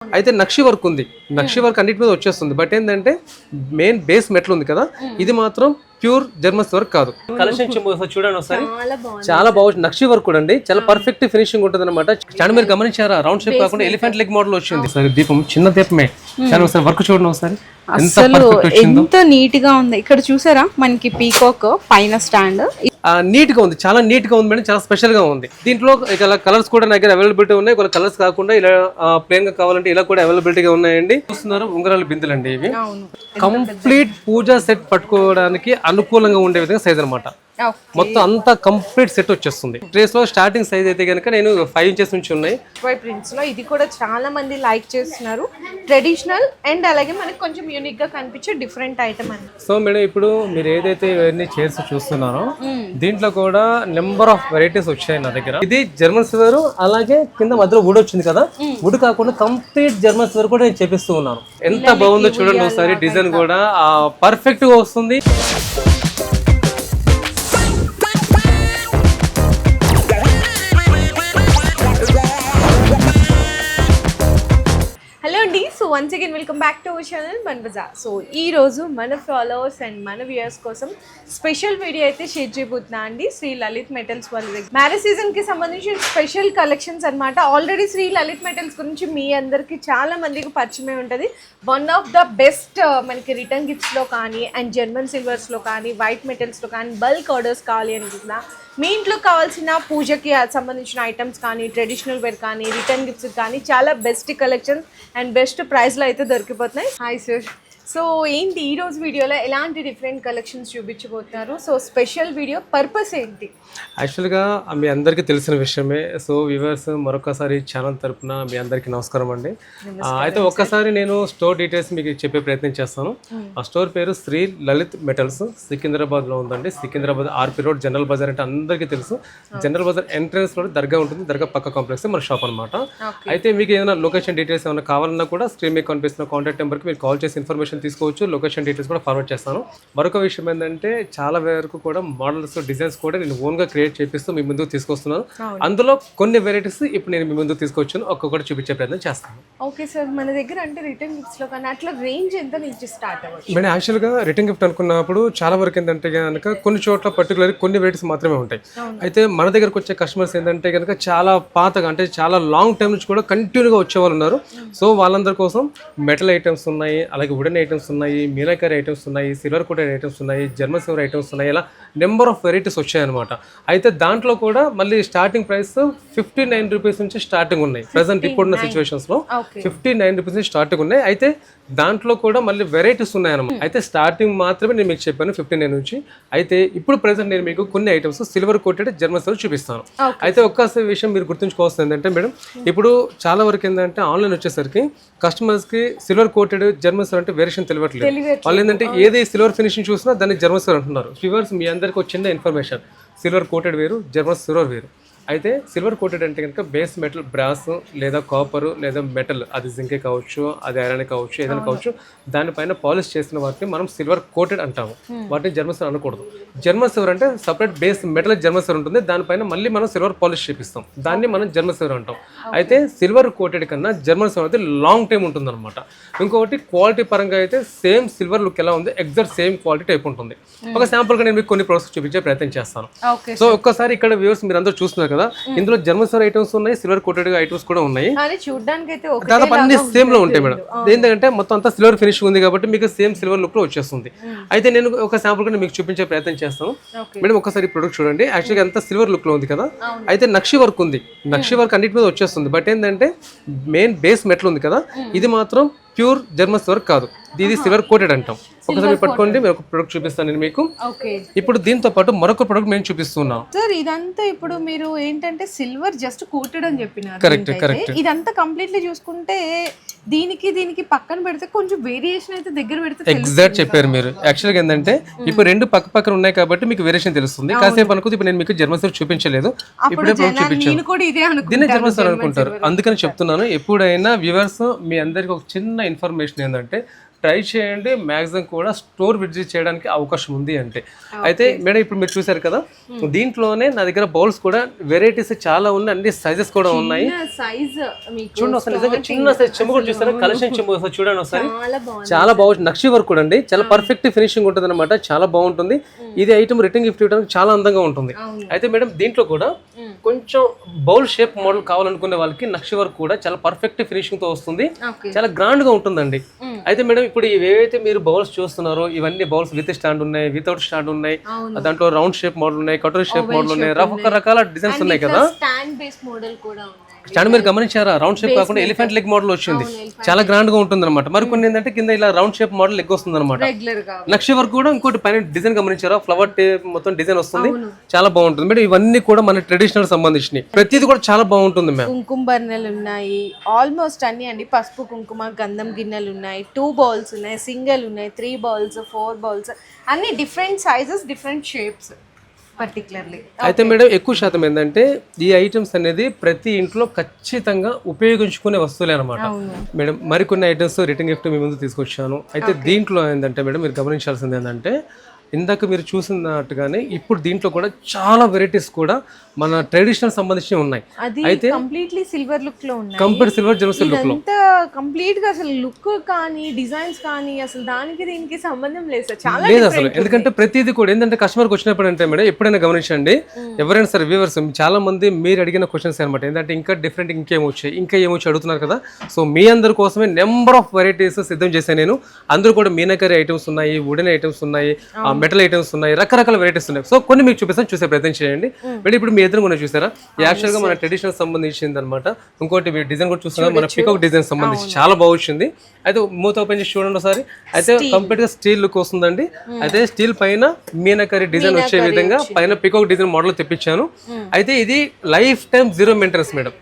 అయితే నక్షి వర్క్ ఉంది. నక్షి వర్క్ అన్నిటి మీద వచ్చేస్తుంది. బట్ ఏంటంటే మెయిన్ బేస్ మెటల్ ఉంది కదా, ఇది మాత్రం ప్యూర్ జర్మన్స్ వర్క్ కాదు. కలెక్షన్ చూడండి ఒకసారి, చాలా బాగుంది. నక్షి వర్క్ కూడా అండి, చాలా పర్ఫెక్ట్ ఫినిషింగ్ ఉంటుంది అనమాట. చాలా మీరు గమనించారా, రౌండ్ షేప్ కాకుండా ఎలిఫెంట్ లెగ్ మోడల్ వచ్చింది. సరే దీపం చిన్న దీపమే, చాలా ఒకసారి వర్క్ చూడండి ఒకసారి, ఎంత నీట్ గా ఉంది. ఇక్కడ చూసారా మనకి పీకాక్ పైన స్టాండ్ నీట్ గా ఉంది, చాలా నీట్ గా ఉంది మేడం, చాలా స్పెషల్ గా ఉంది. దీంట్లో ఇలా కలర్స్ కూడా నా దగ్గర అవైలబిలిటీ ఉన్నాయి. కొన్ని కలర్స్ కాకుండా ఇలా ప్లేన్ గా కావాలంటే ఇలా కూడా అవైలబిలిటీగా ఉన్నాయండి. చూస్తున్నారు ఉంగరాల బిందులు అండి ఇవి. కంప్లీట్ పూజా సెట్ పట్టుకోవడానికి అనుకూలంగా ఉండే విధంగా సైజ్ అనమాట. మొత్తం అంతా కంప్లీట్ సెట్ వచ్చేస్తుంది. ట్రేస్ లో స్టార్టింగ్ సైజ్ అయితే కనుక నేను 5 ఇంచెస్ నుంచి ఉన్నాయి. ప్రింట్స్ లో ఇది కూడా చాలా మంది లైక్ చేస్తున్నారు. ట్రెడిషనల్ అండ్ అలాగే మనకి కొంచెం యూనిక్ గా కనిపించే డిఫరెంట్ ఐటమ్ అండి. సో మేడం ఇప్పుడు మీరు ఏదైతే ఇవన్నీ చైర్స్ చూస్తున్నారో దీంట్లో కూడా నెంబర్ ఆఫ్ వెరైటీస్ వచ్చాయి నా దగ్గర. ఇది జర్మన్ సిల్వర్, అలాగే కింద మధ్యలో వుడ్ వచ్చింది కదా, వుడ్ కాకుండా కంప్లీట్ జర్మన్ సిల్వర్ కూడా నేను చేపిస్తూ ఉన్నాను. ఎంత బాగుందో చూడండి ఒకసారి, డిజైన్ కూడా పర్ఫెక్ట్ గా వస్తుంది. హలో అండి, so once again welcome back to our channel మన బజార్. సో ఈ రోజు మన ఫాలోవర్స్ అండ్ మన వ్యూయర్స్ కోసం స్పెషల్ వీడియో అయితే షేర్ చేయబోతున్నా అండి. శ్రీ లలిత్ మెటల్స్ వాళ్ళ దగ్గర మ్యారేజ్ సీజన్ కి సంబంధించిన స్పెషల్ కలెక్షన్స్ అన్నమాట. ఆల్రెడీ శ్రీ లలిత్ మెటల్స్ గురించి మీ అందరికి చాలా మందికి పరిచయమే ఉంటుంది. వన్ ఆఫ్ ద బెస్ట్ మనకి రిటర్న్ గిఫ్ట్స్ లో కానీ అండ్ జర్మన్ సిల్వర్స్ లో కానీ వైట్ మెటల్స్ లో కానీ బల్క్ ఆర్డర్స్ కావాలి అనుకుంటున్నా, మీ ఇంట్లో కావాల్సిన పూజకి సంబంధించిన ఐటమ్స్ కానీ ట్రెడిషనల్ వేర్ కానీ రిటర్న్ గిఫ్ట్స్ కానీ చాలా బెస్ట్ కలెక్షన్స్ అండ్ బెస్ట్ ప్రైస్లో అయితే దొరికిపోతున్నాయి. హాయ్ సార్, సో ఏంటి ఈరోజు వీడియోలో ఎలాంటి డిఫరెంట్ కలెక్షన్స్ చూపించబోతున్నారు? సో స్పెషల్ వీడియో పర్పస్ ఏంటి? యాక్చువల్గా మీ అందరికీ తెలిసిన విషయమే. సో వ్యూవర్స్ మరొకసారి ఛానల్ తరపున మీ అందరికీ నమస్కారం అండి. అయితే ఒక్కసారి నేను స్టోర్ డీటెయిల్స్ మీకు చెప్పే ప్రయత్నం చేస్తాను. ఆ స్టోర్ పేరు శ్రీ లలిత్ మెటల్స్, సికింద్రాబాద్లో ఉందండి. Secunderabad RP road, general Bazaar అంటే అందరికీ తెలుసు. జనరల్ బజార్ ఎంట్రన్స్ లో దర్గా ఉంటుంది, దర్గా పక్క కాంప్లెక్స్ మన షాప్ అనమాట. అయితే మీకు ఏదైనా లొకేషన్ డీటెయిల్స్ ఏమైనా కావాలన్నా కూడా స్క్రీన్ మీద కనిపిస్తున్న కాంటాక్ట్ నెంబర్కి మీరు కాల్ చేసి ఇన్ఫర్మేషన్ తీసుకోవచ్చు. లొకేషన్ డీటెయిల్స్ కూడా ఫార్వర్డ్ చేస్తాను. మరొక విషయం ఏంటంటే చాలా వరకు కూడా మోడల్స్ డిజైన్స్ కూడా నేను ఓన్గా క్రియేట్ చేపిస్తూ మీ ముందుకు తీసుకొస్తున్నాను. అందులో కొన్ని వెరైటీస్ ఇప్పుడు నేను మీ ముందుకు తీసుకొచ్చాను, ఒక్కొక్కటి చూపించే ప్రయత్నం చేస్తాను. ఓకే సార్, మన దగ్గర అంటే రిటర్న్ గిఫ్ట్స్ లో కానీ అట్లా రేంజ్ ఎంత నుంచి స్టార్ట్ అవ్వచ్చు? మేడం యాక్చువల్గా రిటర్న్ గిఫ్ట్ అనుకున్నప్పుడు చాలా వరకు ఏంటంటే కనుక కొన్ని చోట్ల పర్టికులర్ కొన్ని వెరైటీస్ మాత్రమే ఉంటాయి. అయితే మన దగ్గరకు వచ్చే కస్టమర్స్ ఏంటంటే కనుక చాలా పాతగా అంటే చాలా లాంగ్ టైం నుంచి కూడా కంటిన్యూగా వచ్చే వాళ్ళు ఉన్నారు. సో వాళ్ళందరి కోసం మెటల్ ఐటమ్స్ ఉన్నాయి, అలాగే వుడెన్ ఐటమ్స్ ఉన్నాయి, మీనాకరీ ఐటమ్స్ ఉన్నాయి, సిల్వర్ కోటెడ్ ఐటమ్స్ ఉన్నాయి, జర్మన్ సిల్వర్ ఐటమ్స్ ఉన్నాయి. ఇలా నెంబర్ ఆఫ్ వెరైటీస్ వచ్చాయన్నమాట. అయితే దాంట్లో కూడా మళ్ళీ స్టార్టింగ్ ప్రైస్ 59 రూపీస్ నుంచి స్టార్టింగ్ ఉన్నాయి. ప్రెసెంట్ ఇప్పుడున్న సిచ్యువేషన్స్ లో 59 రూపీస్ నుంచి స్టార్టింగ్ ఉన్నాయి. అయితే దాంట్లో కూడా మళ్ళీ వెరైటీస్ ఉన్నాయన్నమాట. అయితే స్టార్టింగ్ మాత్రమే నేను మీకు చెప్పాను 59 నుంచి. అయితే ఇప్పుడు ప్రెసెంట్ నేను మీకు కొన్ని items silver coated German silver చూపిస్తాను. అయితే ఒక్కసారి విషయం మీరు గుర్తుంచుకోవాల్సింది ఏంటంటే మేడం, ఇప్పుడు చాలా వరకు ఏంటంటే ఆన్లైన్ వచ్చేసరికి కస్టమర్స్ కి సిల్వర్ కోటెడ్ జర్మన్ సిల్వర్ అంటే వేరియేషన్ తెలియట్లేదు. వాళ్ళు ఏంటంటే ఏది సిల్వర్ ఫినిషింగ్ చూసినా దాన్ని జర్మన్ సిల్వర్ అంటున్నారు. వ్యూవర్స్ మీ అందరికి ఒక చిన్న ఇన్ఫర్మేషన్, సిల్వర్ కోటెడ్ వేరు, జర్మన్ సిల్వర్ వేరు. అయితే సిల్వర్ కోటెడ్ అంటే కనుక బేస్ మెటల్ బ్రాస్ లేదా కాపర్ లేదా మెటల్, అది జింకే కావచ్చు, అది ఐరన్ కావచ్చు, ఏదైనా కావచ్చు, దానిపైన పాలిష్ చేసిన వాటిని మనం సిల్వర్ కోటెడ్ అంటాము. వాటిని జర్మన్ సిల్వర్ అనకూడదు. జర్మన్ సిల్వర్ అంటే separate base metal German silver ఉంటుంది, దానిపైన మళ్ళీ మనం సిల్వర్ పాలిష్ చేపిస్తాం, దాన్ని మనం జర్మన్ సిల్వర్ అంటాం. అయితే సిల్వర్ కోటెడ్ కన్నా జర్మన్ సిల్వర్ అయితే లాంగ్ టైం ఉంటుంది అనమాట. ఇంకొకటి క్వాలిటీ పరంగా అయితే సేమ్ సిల్వర్ లుక్ ఎలా ఉంది ఎగ్జాక్ట్ సేమ్ క్వాలిటీ టైప్ ఉంటుంది. ఒక శాంపుల్గా నేను మీకు కొన్ని ప్రొడక్ట్స్ చూపించే ప్రయత్నం చేస్తాను. సో ఒక్కసారి ఇక్కడ వ్యూవర్స్ మీరు అందరూ చూస్తున్నారు కదా, ఇందులో జర్మన్ సిల్వర్ ఐటమ్స్ ఉన్నాయి, సిల్వర్ కోటెడ్ ఐటమ్స్ కూడా ఉన్నాయి. దాదాపు అన్ని సేమ్ లో ఉంటాయి మేడం. ఏంటంటే మొత్తం అంతా సిల్వర్ ఫినిష్ ఉంది కాబట్టి మీకు సేమ్ సిల్వర్ లుక్ లో వచ్చేస్తుంది. అయితే నేను ఒక శాంపుల్ గా మీకు చూపించే ప్రయత్నం చేస్తాను. మేడం ఒకసారి ప్రొడక్ట్ చూడండి. యాక్చువల్గా అంతా సిల్వర్ లుక్ లో ఉంది కదా, అయితే నక్షి వర్క్ ఉంది. నక్షి వర్క్ అన్నిటి మీద వచ్చేస్తుంది. బట్ ఏంటంటే మెయిన్ బేస్ మెటల్ ఉంది కదా, ఇది మాత్రం ప్యూర్ జర్మన్ సిల్వర్ కాదు, ఇది సిల్వర్ కోటెడ్ అంటాం. ఒకసారి పట్టుకోండి, మీరు ఒక ప్రొడక్ట్ చూపిస్తాను నేను మీకు. ఇప్పుడు దీంతో పాటు మరొక ప్రొడక్ట్ మేము చూపిస్తున్నాం. సార్ ఇదంతా ఇప్పుడు మీరు ఏంటంటే సిల్వర్ జస్ట్ కోటెడ్ అని చెప్పినారు. కరెక్ట్. ఇదంతా కంప్లీట్లీ చూసుకుంటే దీనికి పక్కన పెడితే కొంచెం వేరియేషన్ అయితే దగ్గర పెడితే ఎగ్జాక్ట్ చెప్పారు మీరు. యాక్చువల్గా ఏంటంటే ఇప్పుడు రెండు పక్క పక్కన ఉన్నాయి కాబట్టి మీకు వేరియేషన్ తెలుస్తుంది. కాసేపు అనుకుంటే ఇప్పుడు నేను మీకు జర్మన్ సిల్వర్ చూపించలేదు, ఇప్పుడే చూపించాను, దీన్ని జర్మన్ సిల్వర్ అనుకుంటారు. అందుకని చెప్తున్నాను, ఎప్పుడైనా వ్యూవర్స్ మీ అందరికి ఒక చిన్న ఇన్ఫర్మేషన్ ఏంటంటే ట్రై చేయండి, మ్యాక్సిమం కూడా స్టోర్ విజిట్ చేయడానికి అవకాశం ఉంది అంటే. అయితే మేడం ఇప్పుడు మీరు చూసారు కదా, దీంట్లోనే నా దగ్గర బౌల్స్ కూడా వెరైటీస్ చాలా ఉన్నాయి, అన్ని సైజెస్ కూడా ఉన్నాయి. చూడండి ఒకసారి నిజంగా చిన్న సైజ్ చెంబు కూడా చూసారా, కలెక్షన్ చెంబు ఒకసారి చూడండి ఒకసారి, చాలా బాగుంది. నక్షి వర్క్ కూడా అండి, చాలా పర్ఫెక్ట్ ఫినిషింగ్ ఉంటుంది అనమాట, చాలా బాగుంటుంది. ఇది ఐటమ్ రిటర్న్ గిఫ్ట్ ఇవ్వడానికి చాలా అందంగా ఉంటుంది. అయితే మేడం దీంట్లో కూడా కొంచెం బౌల్ షేప్ మోడల్ కావాలనుకునే వాళ్ళకి నక్షి వర్క్ కూడా చాలా పర్ఫెక్ట్ ఫినిషింగ్ తో వస్తుంది, చాలా గ్రాండ్ గా ఉంటుందండి. అయితే మేడం ఇప్పుడు ఏవైతే మీరు బౌల్స్ చూస్తున్నారో ఇవన్నీ బౌల్స్ విత్ స్టాండ్ ఉన్నాయి, వితౌట్ స్టాండ్ ఉన్నాయి, దాంట్లో రౌండ్ షేప్ మోడల్ ఉన్నాయి, కటోరీ షేప్ మోడల్ ఉన్నాయి, రకరకాల డిజైన్స్ ఉన్నాయి కదా. స్టాండ్ బేస్ మోడల్ కూడా ఉంది. స్టాండ్ మీరు గమనించారా, రౌండ్ షేప్ కాకుండా ఎలిఫెంట్ లెగ్ మోడల్ వచ్చింది, చాలా గ్రాండ్ గా ఉంటుంది అనమాట. మరి కొన్ని ఏంటంటే కింద ఇలా రౌండ్ షేప్ మోడల్ లెగ్ వస్తుంది అనమాట. నక్షి వర్క్ కూడా ఇంకోటి పైన డిజైన్ గమనించారా, ఫ్లవర్ మొత్తం డిజైన్ వస్తుంది, చాలా బాగుంటుంది మేడం. ఇవన్నీ కూడా మన ట్రెడిషనల్ సంబంధించినవి, ప్రతిది కూడా చాలా బాగుంటుంది మ్యామ్. కుంకుమ బర్నెలు ఉన్నాయి, ఆల్మోస్ట్ అన్ని అండి. పసుపు కుంకుమ గంధం గిన్నెలు ఉన్నాయి, 2 బౌల్స్ ఉన్నాయి, సింగిల్ ఉన్నాయి, 3 బౌల్స్, 4 బౌల్స్, అన్ని different sizes, different shapes particularly. అయితే మేడం ఎక్కువ శాతం ఏంటంటే ఈ ఐటమ్స్ అనేది ప్రతి ఇంట్లో ఖచ్చితంగా ఉపయోగించుకునే వస్తువులే అనమాట మేడం. మరికొన్ని ఐటమ్స్ రిటర్న్ గిఫ్ట్ మీ ముందు తీసుకొచ్చాను. అయితే దీంట్లో ఏంటంటే మేడం మీరు గమనించాల్సింది ఏంటంటే, ఇందాక మీరు చూసినట్టుగానే ఇప్పుడు దీంట్లో కూడా చాలా వెరైటీస్ కూడా మన ట్రెడిషనల్ సంబంధించినవి ఉన్నాయి. అయితే కంప్లీట్లీ సిల్వర్ లుక్ లో ఉన్నాయి, కంప్లీట్ సిల్వర్ జెమ్స్టోన్ లుక్ లో కంప్లీట్ గా అసలు లుక్ కానీ డిజైన్స్ కానీ అసలు దానికి దీనికి సంబంధం లేదు సార్, చాలా లేదు అసలు. ఎందుకంటే ప్రతిదీ కూడా ఏంటంటే కస్టమర్కి వచ్చినప్పుడు అంటే మేడం ఎప్పుడైనా గమనించండి, ఎవరైనా సరే వ్యూవర్స్ చాలా మంది మీరు అడిగిన క్వశ్చన్స్ అనమాట, ఏంటంటే ఇంకా డిఫరెంట్ ఇంకేమొచ్చాయి ఇంకా ఏమొచ్చి అడుగుతున్నారు కదా. సో మీ అందరి కోసమే నెంబర్ ఆఫ్ వెరైటీస్ సిద్ధం చేశాను నేను. అందరూ కూడా మీనాకరీ ఐటమ్స్ ఉన్నాయి, వుడెన్ ఐటమ్స్ ఉన్నాయి, మెటల్ ఐటమ్స్ ఉన్నాయి, రకరకాల వెరైటీస్ ఉన్నాయి. సో కొన్ని మీకు చూపిస్తాను, చూసే ప్రయత్నం చేయండి. మేడం ఇప్పుడు మీ ఎదురు కూడా చూసారా, యాక్చువల్ గా మన ట్రెడిషనల్ సంబంధించింది అనమాట. ఇంకోటి డిజైన్ కూడా చూస్తున్నారు, మన పికాక్ డిజైన్ సంబంధించి చాలా బాగా వచ్చింది. అయితే మూత ఓపెన్ చేసి చూడండి ఒకసారి. అయితే కంప్లీట్ గా స్టీల్ లుక్ వస్తుందండి. అయితే స్టీల్ పైన మీనాకరీ డిజైన్ వచ్చే విధంగా పైన పికాక్ డిజైన్ మోడల్ తెప్పించాను. అయితే ఇది life time 0 maintenance madam,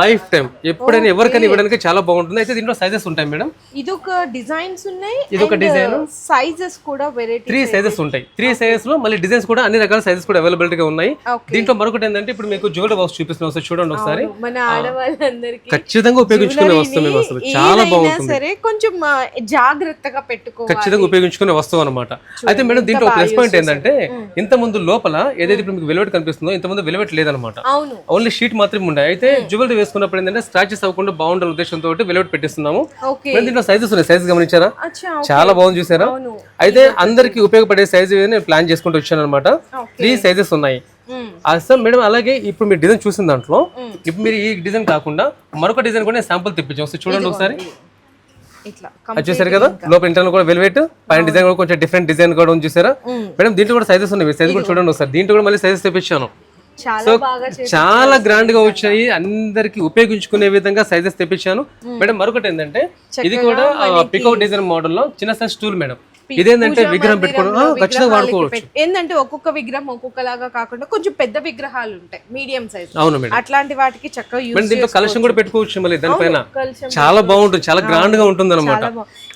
life time ఎప్పుడైనా ఎవరికైనా ఇవ్వడానికి చాలా బాగుంటుంది. అయితే దీంట్లో సైజెస్ ఉంటాయి మేడం, ఇదొక డిజైన్స్ ఉన్నాయి, ఇదొక డిజైన్, సైజెస్ కూడా వెరైటీ 3 సైజెస్ ఉంటాయి. 3 సైజెస్ లో మళ్ళీ డిజైన్స్ కూడా అన్ని రకాల సైజెస్ కూడా అవైలబిలిటీగా ఉన్నాయి. దీంట్లో మరొకటి ఏంటంటే ఇప్పుడు మీకు జ్యువెలరీ బాక్స్ చూపిస్తున్నాం, ఒకసారి చూడండి ఒకసారి. మన ఆడవాళ్ళందరికీ ఖచ్చితంగా ఉపయోగించుకునే వస్తువు మేము, అసలు చాలా బాగుంటుంది, సరే కొంచెం జాగ్రత్తగా పెట్టుకోవాలి, ఖచ్చితంగా ఉపయోగించుకునే వస్తువు అనమాట. అయితే మేడం దీంట్లో ప్లస్ పాయింట్ ఏంటంటే, ఇంత ముందు లోపల ఏదైతే ఇప్పుడు మీకు వెల్వెట్ కనిపిస్తుందో ఇంత ముందు వెల్వెట్ లేదనమాట, ఓన్లీ షీట్ మాత్రమే ఉండే. అయితే జ్యువెలరీ వేసుకున్నప్పుడు ఏంటంటే స్క్రాచెస్ అవ్వకుండా బాగుండాలి ఉద్దేశంతో వెల్వెట్ పెట్టిస్తున్నాము. దీంట్లో సైజెస్ ఉన్నాయి, సైజెస్ గమనించారా, చాలా బాగుంది చూసారా. అయితే అందరికి ఉపయోగపడే సైజ్ నేను ప్లాన్ చేసుకుంటూ వచ్చాను అనమాట. 3 సైజెస్ ఉన్నాయి అసలు మేడం. అలాగే ఇప్పుడు మీరు డిజైన్ చూసిన దాంట్లో ఇప్పుడు మీరు ఈ డిజైన్ కాకుండా మరొక డిజైన్ కూడా శాంపుల్ తెప్పించాం, ఒకసారి చూడండి ఒకసారి. అది చూసారు కదా, లోపల ఇంటర్నల్ కూడా వెల్వెట్, పైన డిజైన్ కూడా కొంచెం డిఫరెంట్ డిజైన్ కూడా ఉంది చూసారా మేడం. దీంట్లో కూడా సైజెస్ ఉన్నాయి, సైజ్ కూడా చూడండి ఒకసారి. దీంట్లో కూడా మళ్ళీ సైజెస్ తెప్పించాను, సో చాలా గ్రాండ్ గా వచ్చాయి, అందరికి ఉపయోగించుకునే విధంగా సైజెస్ తెప్పించాను మేడం. మరొకటి ఏంటంటే ఇది కూడా పికౌట్ డిజైన్ మోడల్ లో చిన్న సైజ్ స్టూల్ మేడం. ఇదేంటంటే విగ్రహం పెట్టుకోవడం ఖచ్చితంగా వాడుకోవచ్చు. ఏంటంటే ఒక్కొక్క విగ్రహం ఒక్కొక్కలాగా కాకుండా కొంచెం పెద్ద విగ్రహాలు ఉంటాయి, మీడియం సైజ్, అవును మేడం, అట్లాంటి వాటికి చక్కగా యూజ్ చేసుకోవచ్చు. దీంట్లో కలెక్షన్ కూడా పెట్టుకోవచ్చు మళ్ళీ దానిపైన, చాలా బాగుంటుంది, చాలా గ్రాండ్ గా ఉంటుంది అనమాట.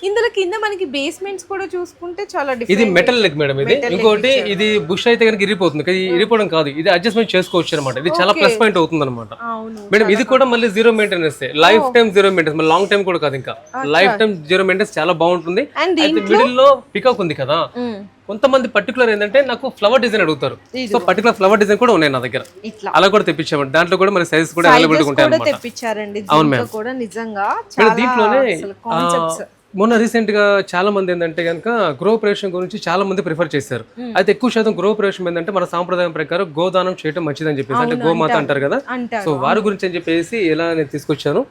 ఇందులో కింద మనకి బేస్మెంట్స్ కూడా చూసుకుంటే చాలా డిఫరెంట్. ఇది మెటల్ లెగ్ మేడం, ఇది ఇంకోటి ఇది బుష్ అయితే కనుక ఇరిపోతుంది, ఇది ఇరిపోవడం కాదు, ఇది అడ్జస్ట్మెంట్ చేసుకోవచ్చు అనమాట. ఇది చాలా ప్లస్ పాయింట్ అవుతుంది అనమాట మేడం. ఇది కూడా మళ్ళీ 0 మెయింటెనెన్స్, లైఫ్ టైం 0 మెయింటెనెన్స్, మళ్ళీ లాంగ్ టైం కూడా కాదు, ఇంకా లైఫ్ టైం 0 మెయింటెనెన్స్, చాలా బాగుంటుంది. మిడిల్ లో పికాక్ ఉంది కదా, కొంతమంది పర్టికులర్ ఏంటంటే నాకు ఫ్లవర్ డిజైన్ అడుగుతారు, సో పర్టికులర్ ఫ్లవర్ డిజైన్ కూడా ఉన్నాయి నా దగ్గర, అలా కూడా తెప్పించాము. దాంట్లో కూడా మరి సైజెస్ కూడా అవైలబుల్ ఉంటాయి అన్నమాట. అవును మేడం, నిజంగా దీంట్లోనే మొన్న రీసెంట్ గా చాలా మంది ఏంటంటే కనుక గృహప్రవేశం గురించి చాలా మంది ప్రిఫర్ చేశారు. అయితే ఎక్కువ శాతం గృహప్రవేశం ఏంటంటే మన సాంప్రదాయం ప్రకారం గోదానం చేయడం మంచిదని చెప్పేసి, అంటే గోమాత అంటారు కదా, సో వారి గురించి అని చెప్పేసి ఇలా నేను తీసుకొచ్చాను.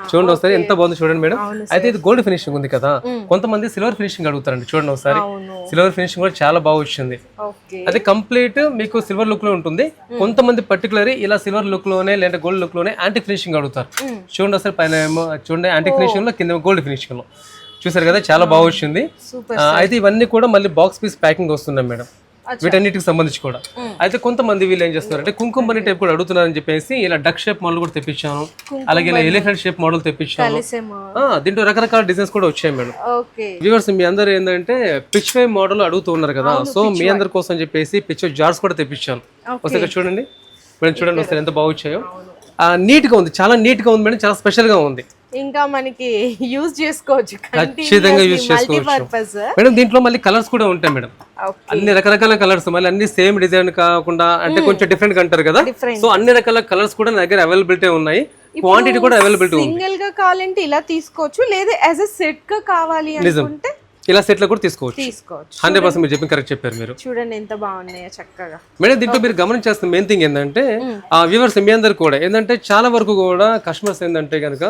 చూడండి ఒకసారి, ఎంత బాగుంది చూడండి మేడం. అయితే ఇది గోల్డ్ ఫినిషింగ్ ఉంది కదా, కొంతమంది సిల్వర్ ఫినిషింగ్ అడుగుతారండి, చూడండి ఒకసారి. సిల్వర్ ఫినిషింగ్ కూడా చాలా బాగా వచ్చింది, అది కంప్లీట్ మీకు సిల్వర్ లుక్ లో ఉంటుంది. కొంతమంది పర్టికులర్ ఇలా సిల్వర్ లుక్ లోనే లేదా గోల్డ్ లుక్ లోనే యాంటిక్ ఫినిషింగ్ అడుగుతారు. చూడండి ఒకసారి, పైన ఏమో చూడండి యాంటిక్ ఫినిషింగ్ లో, కింద గోల్డ్ ఫినిషింగ్ లో, చూసారు కదా, చాలా బాగా వచ్చింది. అయితే ఇవన్నీ కూడా మళ్ళీ బాక్స్ పీస్ ప్యాకింగ్ వస్తున్నాయి మేడం, వీటన్నిటికి సంబంధించి కూడా. అయితే కొంతమంది వీళ్ళు ఏం చేస్తున్నారు అంటే కుంకుమ బన్నీ టైప్ కూడా అడుగుతున్నారని చెప్పేసి ఇలా డక్ షేప్ మోడల్ కూడా తెప్పించాను, అలాగే ఇలా ఎలిఫెంట్ షేప్ మోడల్ తెప్పించాను. దీంట్లో రకరకాల డిజైన్స్ కూడా వచ్చాయి మేడం. వ్యూవర్స్ మీ అందరూ ఏంటంటే పిచ్ వే మోడల్ అడుగుతూ ఉన్నారు కదా, సో మీ అందరి కోసం చెప్పేసి పిచ్ జార్స్ కూడా తెప్పించాను. ఒకసారి చూడండి మేడం, చూడండి ఒకసారి ఎంత బాగా వచ్చాయో. నీట్ గా ఉంది, చాలా నీట్ గా ఉంది మేడం, చాలా స్పెషల్ గా ఉంది. ఇంకా మనకి యూజ్ చేసుకోవచ్చు ఖచ్చితంగా యూజ్ మల్టీపర్పస్. మేడం దీంట్లో మళ్ళీ కలర్స్ కూడా ఉంటాయి మేడం, అన్ని రకరకాల కలర్స్, మళ్ళీ అన్ని సేమ్ డిజైన్ కాకుండా అంటే కొంచెం డిఫరెంట్ గా అంటారు కదా, సో అన్ని రకాల కలర్స్ కూడా నా దగ్గర అవైలబిలిటీ ఉన్నాయి, క్వాంటిటీ కూడా అవైలబిలిటీ ఉంది. సింగిల్ గా కావాలంటే ఇలా తీసుకోవచ్చు, లేదా యాజ్ ఎ సెట్ గా కావాలి అనుకుంటే ఇలా సెట్ లో కూడా తీసుకోవచ్చు. 100% మీరు చెప్పి కరెక్ట్ చెప్పారు మీరు. చూడండి ఎంత బాగున్నాయో చక్కగా. మేడం దీంట్లో మీరు గమనించాల్సిన మెయిన్ థింగ్ ఏంటంటే వ్యూవర్స్ మీ అందరు కూడా ఏంటంటే చాలా వరకు కూడా కస్టమర్స్ ఏంటంటే కనుక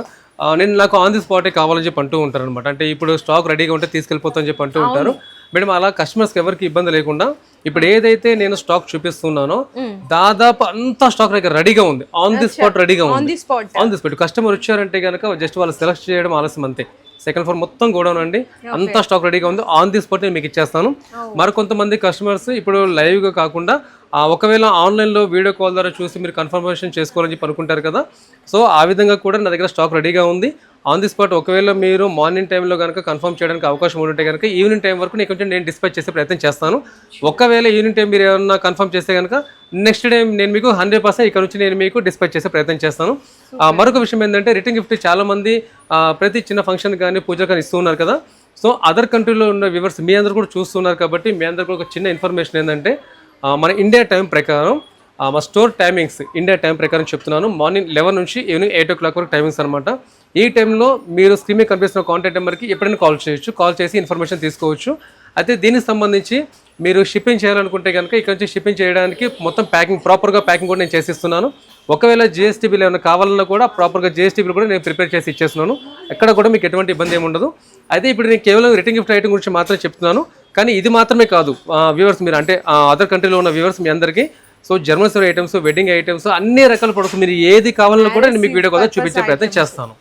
నేను నాకు ఆన్ ది స్పాటే కావాలని చెప్పి అంటూ ఉంటారు అనమాట. అంటే ఇప్పుడు స్టాక్ రెడీగా ఉంటే తీసుకెళ్ళిపోతా అని చెప్పి అంటూ ఉంటారు. మేడం అలా కస్టమర్స్కి ఎవరికి ఇబ్బంది లేకుండా ఇప్పుడు ఏదైతే నేను స్టాక్ చూపిస్తున్నానో దాదాపు అంతా స్టాక్ దగ్గర రెడీగా ఉంది, ఆన్ ది స్పాట్ రెడీగా ఉంది. ఆన్ ది స్పాట్ కస్టమర్ వచ్చారంటే కనుక జస్ట్ వాళ్ళు సెలెక్ట్ చేయడం ఆలస్యం అంతే. సెకండ్ ఫ్లోర్ మొత్తం గోడౌన్ అండి, అంతా స్టాక్ రెడీగా ఉంది, ఆన్ ది స్పాట్ నేను మీకు ఇచ్చేస్తాను. మరికొంతమంది కస్టమర్స్ ఇప్పుడు లైవ్గా కాకుండా ఒకవేళ ఆన్లైన్లో వీడియో కాల్ ద్వారా చూసి మీరు కన్ఫర్మేషన్ చేసుకోవాలని చెప్పి అనుకుంటారు కదా, సో ఆ విధంగా కూడా నా దగ్గర స్టాక్ రెడీగా ఉంది. ఆన్ ది స్పాట్ ఒకవేళ మీరు మార్నింగ్ టైంలో కనుక కన్ఫర్మ్ చేయడానికి అవకాశం ఉంటే కనుక ఈవినింగ్ టైం వరకు నేను కొంచెం డిస్పాచ్ చేసే ప్రయత్నం చేస్తాను. ఒకవేళ ఈవినింగ్ టైం మీరు ఏమన్నా కన్ఫర్మ్ చేస్తే కనుక నెక్స్ట్ డే నేను మీకు 100% ఇక్కడ నుంచి నేను మీకు డిస్పాచ్ చేసే ప్రయత్నం చేస్తాను. మరొక విషయం ఏంటంటే రిటర్న్ గిఫ్ట్ చాలా మంది ప్రతి చిన్న ఫంక్షన్ కానీ పూజ కానీ ఇస్తూ ఉన్నారు కదా, సో అదర్ కంట్రీలో ఉన్న వ్యూవర్స్ మీ అందరూ కూడా చూస్తున్నారు కాబట్టి మీ అందరికీ ఒక చిన్న ఇన్ఫర్మేషన్ ఏంటంటే మన ఇండియా టైం ప్రకారం మా స్టోర్ టైమింగ్స్ ఇండియా టైం ప్రకారం చెప్తున్నాను. మార్నింగ్ 11 నుంచి ఈవినింగ్ 8 o'clock వరకు టైమింగ్స్ అనమాట. ఈ టైంలో మీరు స్క్రీన్ మీద కనిపిస్తున్న కాంటాక్ట్ నెంబర్కి ఎప్పుడైనా కాల్ చేయొచ్చు, కాల్ చేసి ఇన్ఫర్మేషన్ తీసుకోవచ్చు. అయితే దీనికి సంబంధించి మీరు షిప్పింగ్ చేయాలనుకుంటే కనుక ఇక్కడ నుంచి షిప్పింగ్ చేయడానికి మొత్తం ప్యాకింగ్ ప్రాపర్గా ప్యాకింగ్ కూడా నేను చేసిస్తున్నాను. ఒకవేళ జిఎస్టీ బిల్ ఏమైనా కావాలన్నా కూడా ప్రాపర్గా జిఎస్టీ బిల్ కూడా నేను ప్రిపేర్ చేసి ఇచ్చేస్తున్నాను. ఎక్కడ కూడా మీకు ఎటువంటి ఇబ్బంది ఏమి ఉండదు. అయితే ఇప్పుడు నేను కేవలం రిటర్న్ గిఫ్ట్ ఐటమ్ గురించి మాత్రమే చెప్తున్నాను, కానీ ఇది మాత్రమే కాదు వ్యూవర్స్ మీరు అంటే అదర్ కంట్రీలో ఉన్న వ్యూవర్స్ మీ అందరికీ so German serve items, wedding items, అన్ని రకాల ప్రొడక్ట్స్ మీరు ఏది కావాలన్నా కూడా నేను మీకు వీడియో కూడా చూపించే ప్రయత్నం చేస్తాను.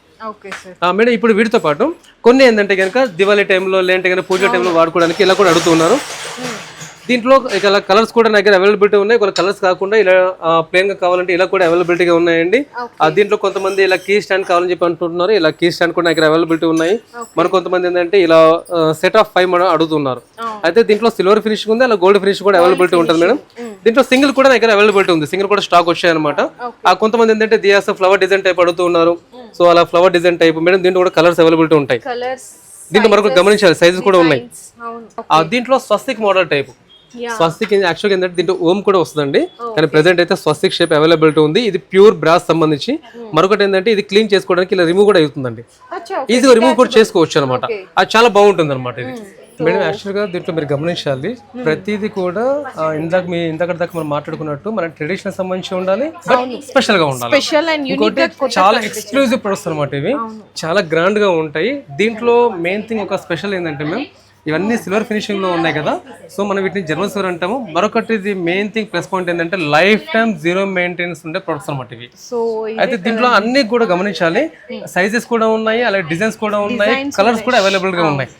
మేడం ఇప్పుడు వీటితో పాటు కొన్ని ఏంటంటే కనుక దివాళీ టైంలో లేదంటే కనుక పూజ టైంలో వాడుకోవడానికి ఇలా కూడా అడుగుతున్నారు. దీంట్లో ఇలా కలర్స్ కూడా నా దగ్గర అవైలబిలిటీ ఉన్నాయి, కొన్ని కలర్స్ కాకుండా ఇలా ప్లెయిన్ గా కావాలంటే ఇలా కూడా అవైలబిలిటీగా ఉన్నాయండి. దీంట్లో కొంతమంది ఇలా కీ స్టాండ్ కావాలని చెప్పి అంటున్నారు, ఇలా కీ స్టాండ్ కూడా నా దగ్గర అవైలబిలిటీ ఉన్నాయి. మరి కొంతమంది ఏంటంటే ఇలా సెట్ ఆఫ్ 5 మనం అడుగుతున్నారు. అయితే దీంట్లో సిల్వర్ ఫినిషింగ్ ఉంది, అలా గోల్డ్ ఫినిష్ కూడా అవైలబిలిటీ ఉంటుంది మేడం. దీంట్లో సింగిల్ కూడా నా దగ్గర అవైలబిలిటీ ఉంది, సింగిల్ కూడా స్టాక్ వచ్చాయన్నమాట. కొంతమంది ఏంటంటే దియాస్ ఫ్లవర్ డిజైన్ టైప్ అడుగుతున్నారు, సో అలా ఫ్లవర్ డిజైన్ టైప్ మేడం దీంట్లో కూడా కలర్స్ అవైలబిలిటీ ఉంటాయి. దీంట్లో మరొక గమనించాలి సైజెస్ కూడా ఉన్నాయి. దీంట్లో స్వస్తిక్ మోడల్ టైప్, స్వస్తిక్ యాక్చువల్గా ఏంటంటే దీంట్లో ఓం కూడా వస్తుందండి, కానీ ప్రెసెంట్ అయితే స్వస్తిక్ షేప్ అవైలబిలిటీ ఉంది. ఇది ప్యూర్ బ్రాస్ సంబంధించి. మరొకటి ఏంటంటే ఇది క్లీన్ చేసుకోవడానికి ఇలా రిమూవ్ కూడా అవుతుందండి, ఈజీగా రిమూవ్ కూడా చేసుకోవచ్చు అనమాట. అది చాలా బాగుంటుంది అనమాట ఇది. మేడం యాక్చువల్గా దీంట్లో మీరు గమనించాలి ప్రతిదీ కూడా ఇందాక దాకా మనం మాట్లాడుకున్నట్టు మన ట్రెడిషనల్ సంబంధించి ఉండాలి, స్పెషల్ గా ఉండాలి. ఇంకోటి చాలా ఎక్స్క్లూజివ్ ప్రొడక్ట్స్ అనమాట, ఇవి చాలా గ్రాండ్ గా ఉంటాయి. దీంట్లో మెయిన్ థింగ్ ఒక స్పెషల్ ఏంటంటే మేము ఇవన్నీ సిల్వర్ ఫినిషింగ్ లో ఉన్నాయి కదా, సో మనం వీటిని జర్మన్ సిల్వర్ అంటాము. మరొకటి మెయిన్ థింగ్ ప్లస్ పాయింట్ ఏంటంటే లైఫ్ టైం జీరో మెయింటెనెన్స్ ఉండే ప్రొడక్ట్స్ అనమాట ఇవి. అయితే దీంట్లో అన్ని కూడా గమనించాలి, సైజెస్ కూడా ఉన్నాయి, అలాగే డిజైన్స్ కూడా ఉన్నాయి, కలర్స్ కూడా అవైలబుల్ గా ఉన్నాయి.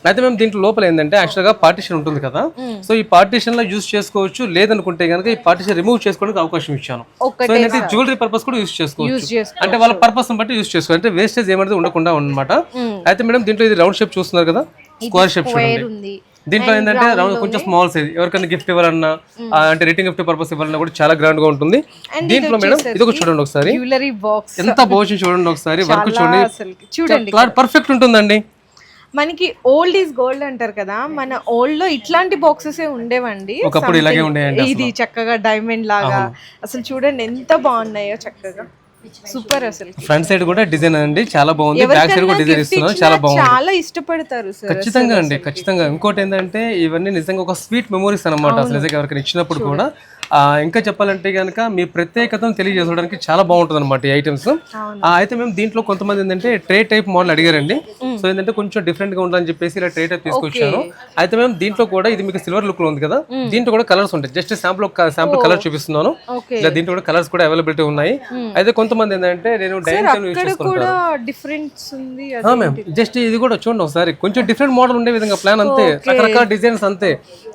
అయితే మేము దీంట్లో లోపల ఏంటంటే యాక్చువల్ గా పార్టీషన్ ఉంటుంది కదా, సో ఈ పార్టీషన్ లో యూజ్ చేసుకోవచ్చు, లేదనుకుంటే కనుక ఈ పార్టీషన్ రిమూవ్ చేసుకోవడానికి అవకాశం ఇచ్చాను. సో ఏంటంటే జ్యువెలరీ పర్పస్ కూడా యూజ్ చేసుకోవచ్చు, అంటే వాళ్ళ పర్పస్ బట్టి యూజ్ చేసుకోవచ్చు, అంటే వేస్టేజ్ ఏమైతే ఉండకుండా అనమాట. అయితే మేడం దీంట్లో ఇది రౌండ్ షేప్ చూస్తున్నారు కదా, స్క్వేర్ షేప్ చూడండి. దీంట్లో ఏంటంటే రౌండ్ కొంచెం స్మాల్ సైజ్, ఎవరికైనా గిఫ్ట్ ఇవ్వాలన్నా అంటే రిటర్న్ గిఫ్ట్ పర్పస్ ఇవ్వాలన్నా కూడా చాలా గ్రాండ్ గా ఉంటుంది. దీంట్లో మేడం ఇది ఒక చూడండి ఒకసారి, ఎంత బాగుంది చూడండి ఒకసారి, వర్క్ చూడండి పర్ఫెక్ట్ ఉంటుందండి. మనకి ఓల్డ్ ఈజ్ గోల్డ్ అంటారు కదా, మన ఓల్డ్ లో ఇట్లాంటి బాక్సెస్ ఉండేవండి ఒకప్పుడు, ఇలాగే ఉండేయండి. ఇది చక్కగా డైమండ్ లాగా అసలు చూడండి ఎంత బాగున్నాయో, చక్కగా సూపర్. అసలు ఫ్రంట్ సైడ్ కూడా డిజైన్ అండి చాలా బాగుంది, బ్యాక్ సైడ్ కూడా డిజైన్ ఇస్తున్నారు, చాలా బాగుంది, చాలా ఇష్టపడతారు సార్. ఖచ్చితంగా అండి, ఖచ్చితంగా. ఇంకోటి ఏంటంటే ఇవన్నీ నిజంగా ఒక స్వీట్ మెమోరీస్ అనమాట, అసలు నిజంగా ఎవరికైనా ఇచ్చినప్పుడు కూడా. ఇంకా చెప్పాలంటే కనుక మీ ప్రత్యేకతను తెలియజేసుకోవడానికి చాలా బాగుంటుంది అనమాట ఈ ఐటమ్స్. అయితే మేము దీంట్లో కొంతమంది ఏంటంటే ట్రే టైప్ మోడల్ అడిగారండి, సో ఏంటంటే కొంచెం డిఫరెంట్ గా ఉండాలని చెప్పేసి ఇలా ట్రే టైప్ తీసుకొచ్చాను. అయితే మేము దీంట్లో కూడా ఇది మీకు సిల్వర్ లుక్ లో ఉంది కదా, దీంట్లో కూడా కలర్స్ ఉంటాయి, జస్ట్ శాంపుల్ కలర్ చూపిస్తున్నాను. ఇలా దీంట్లో కూడా కలర్స్ కూడా అవైలబిలిటీ ఉన్నాయి. అయితే కొంతమంది ఏంటంటే నేను డైనింగ్ టేబుల్ యూజ్ చేసుకుంటాను, జస్ట్ ఇది కూడా చూడండి ఒకసారి, కొంచెం డిఫరెంట్ మోడల్ ఉండే విధంగా ప్లాన్ అంతే, రకరకాల డిజైన్స్ అంతే.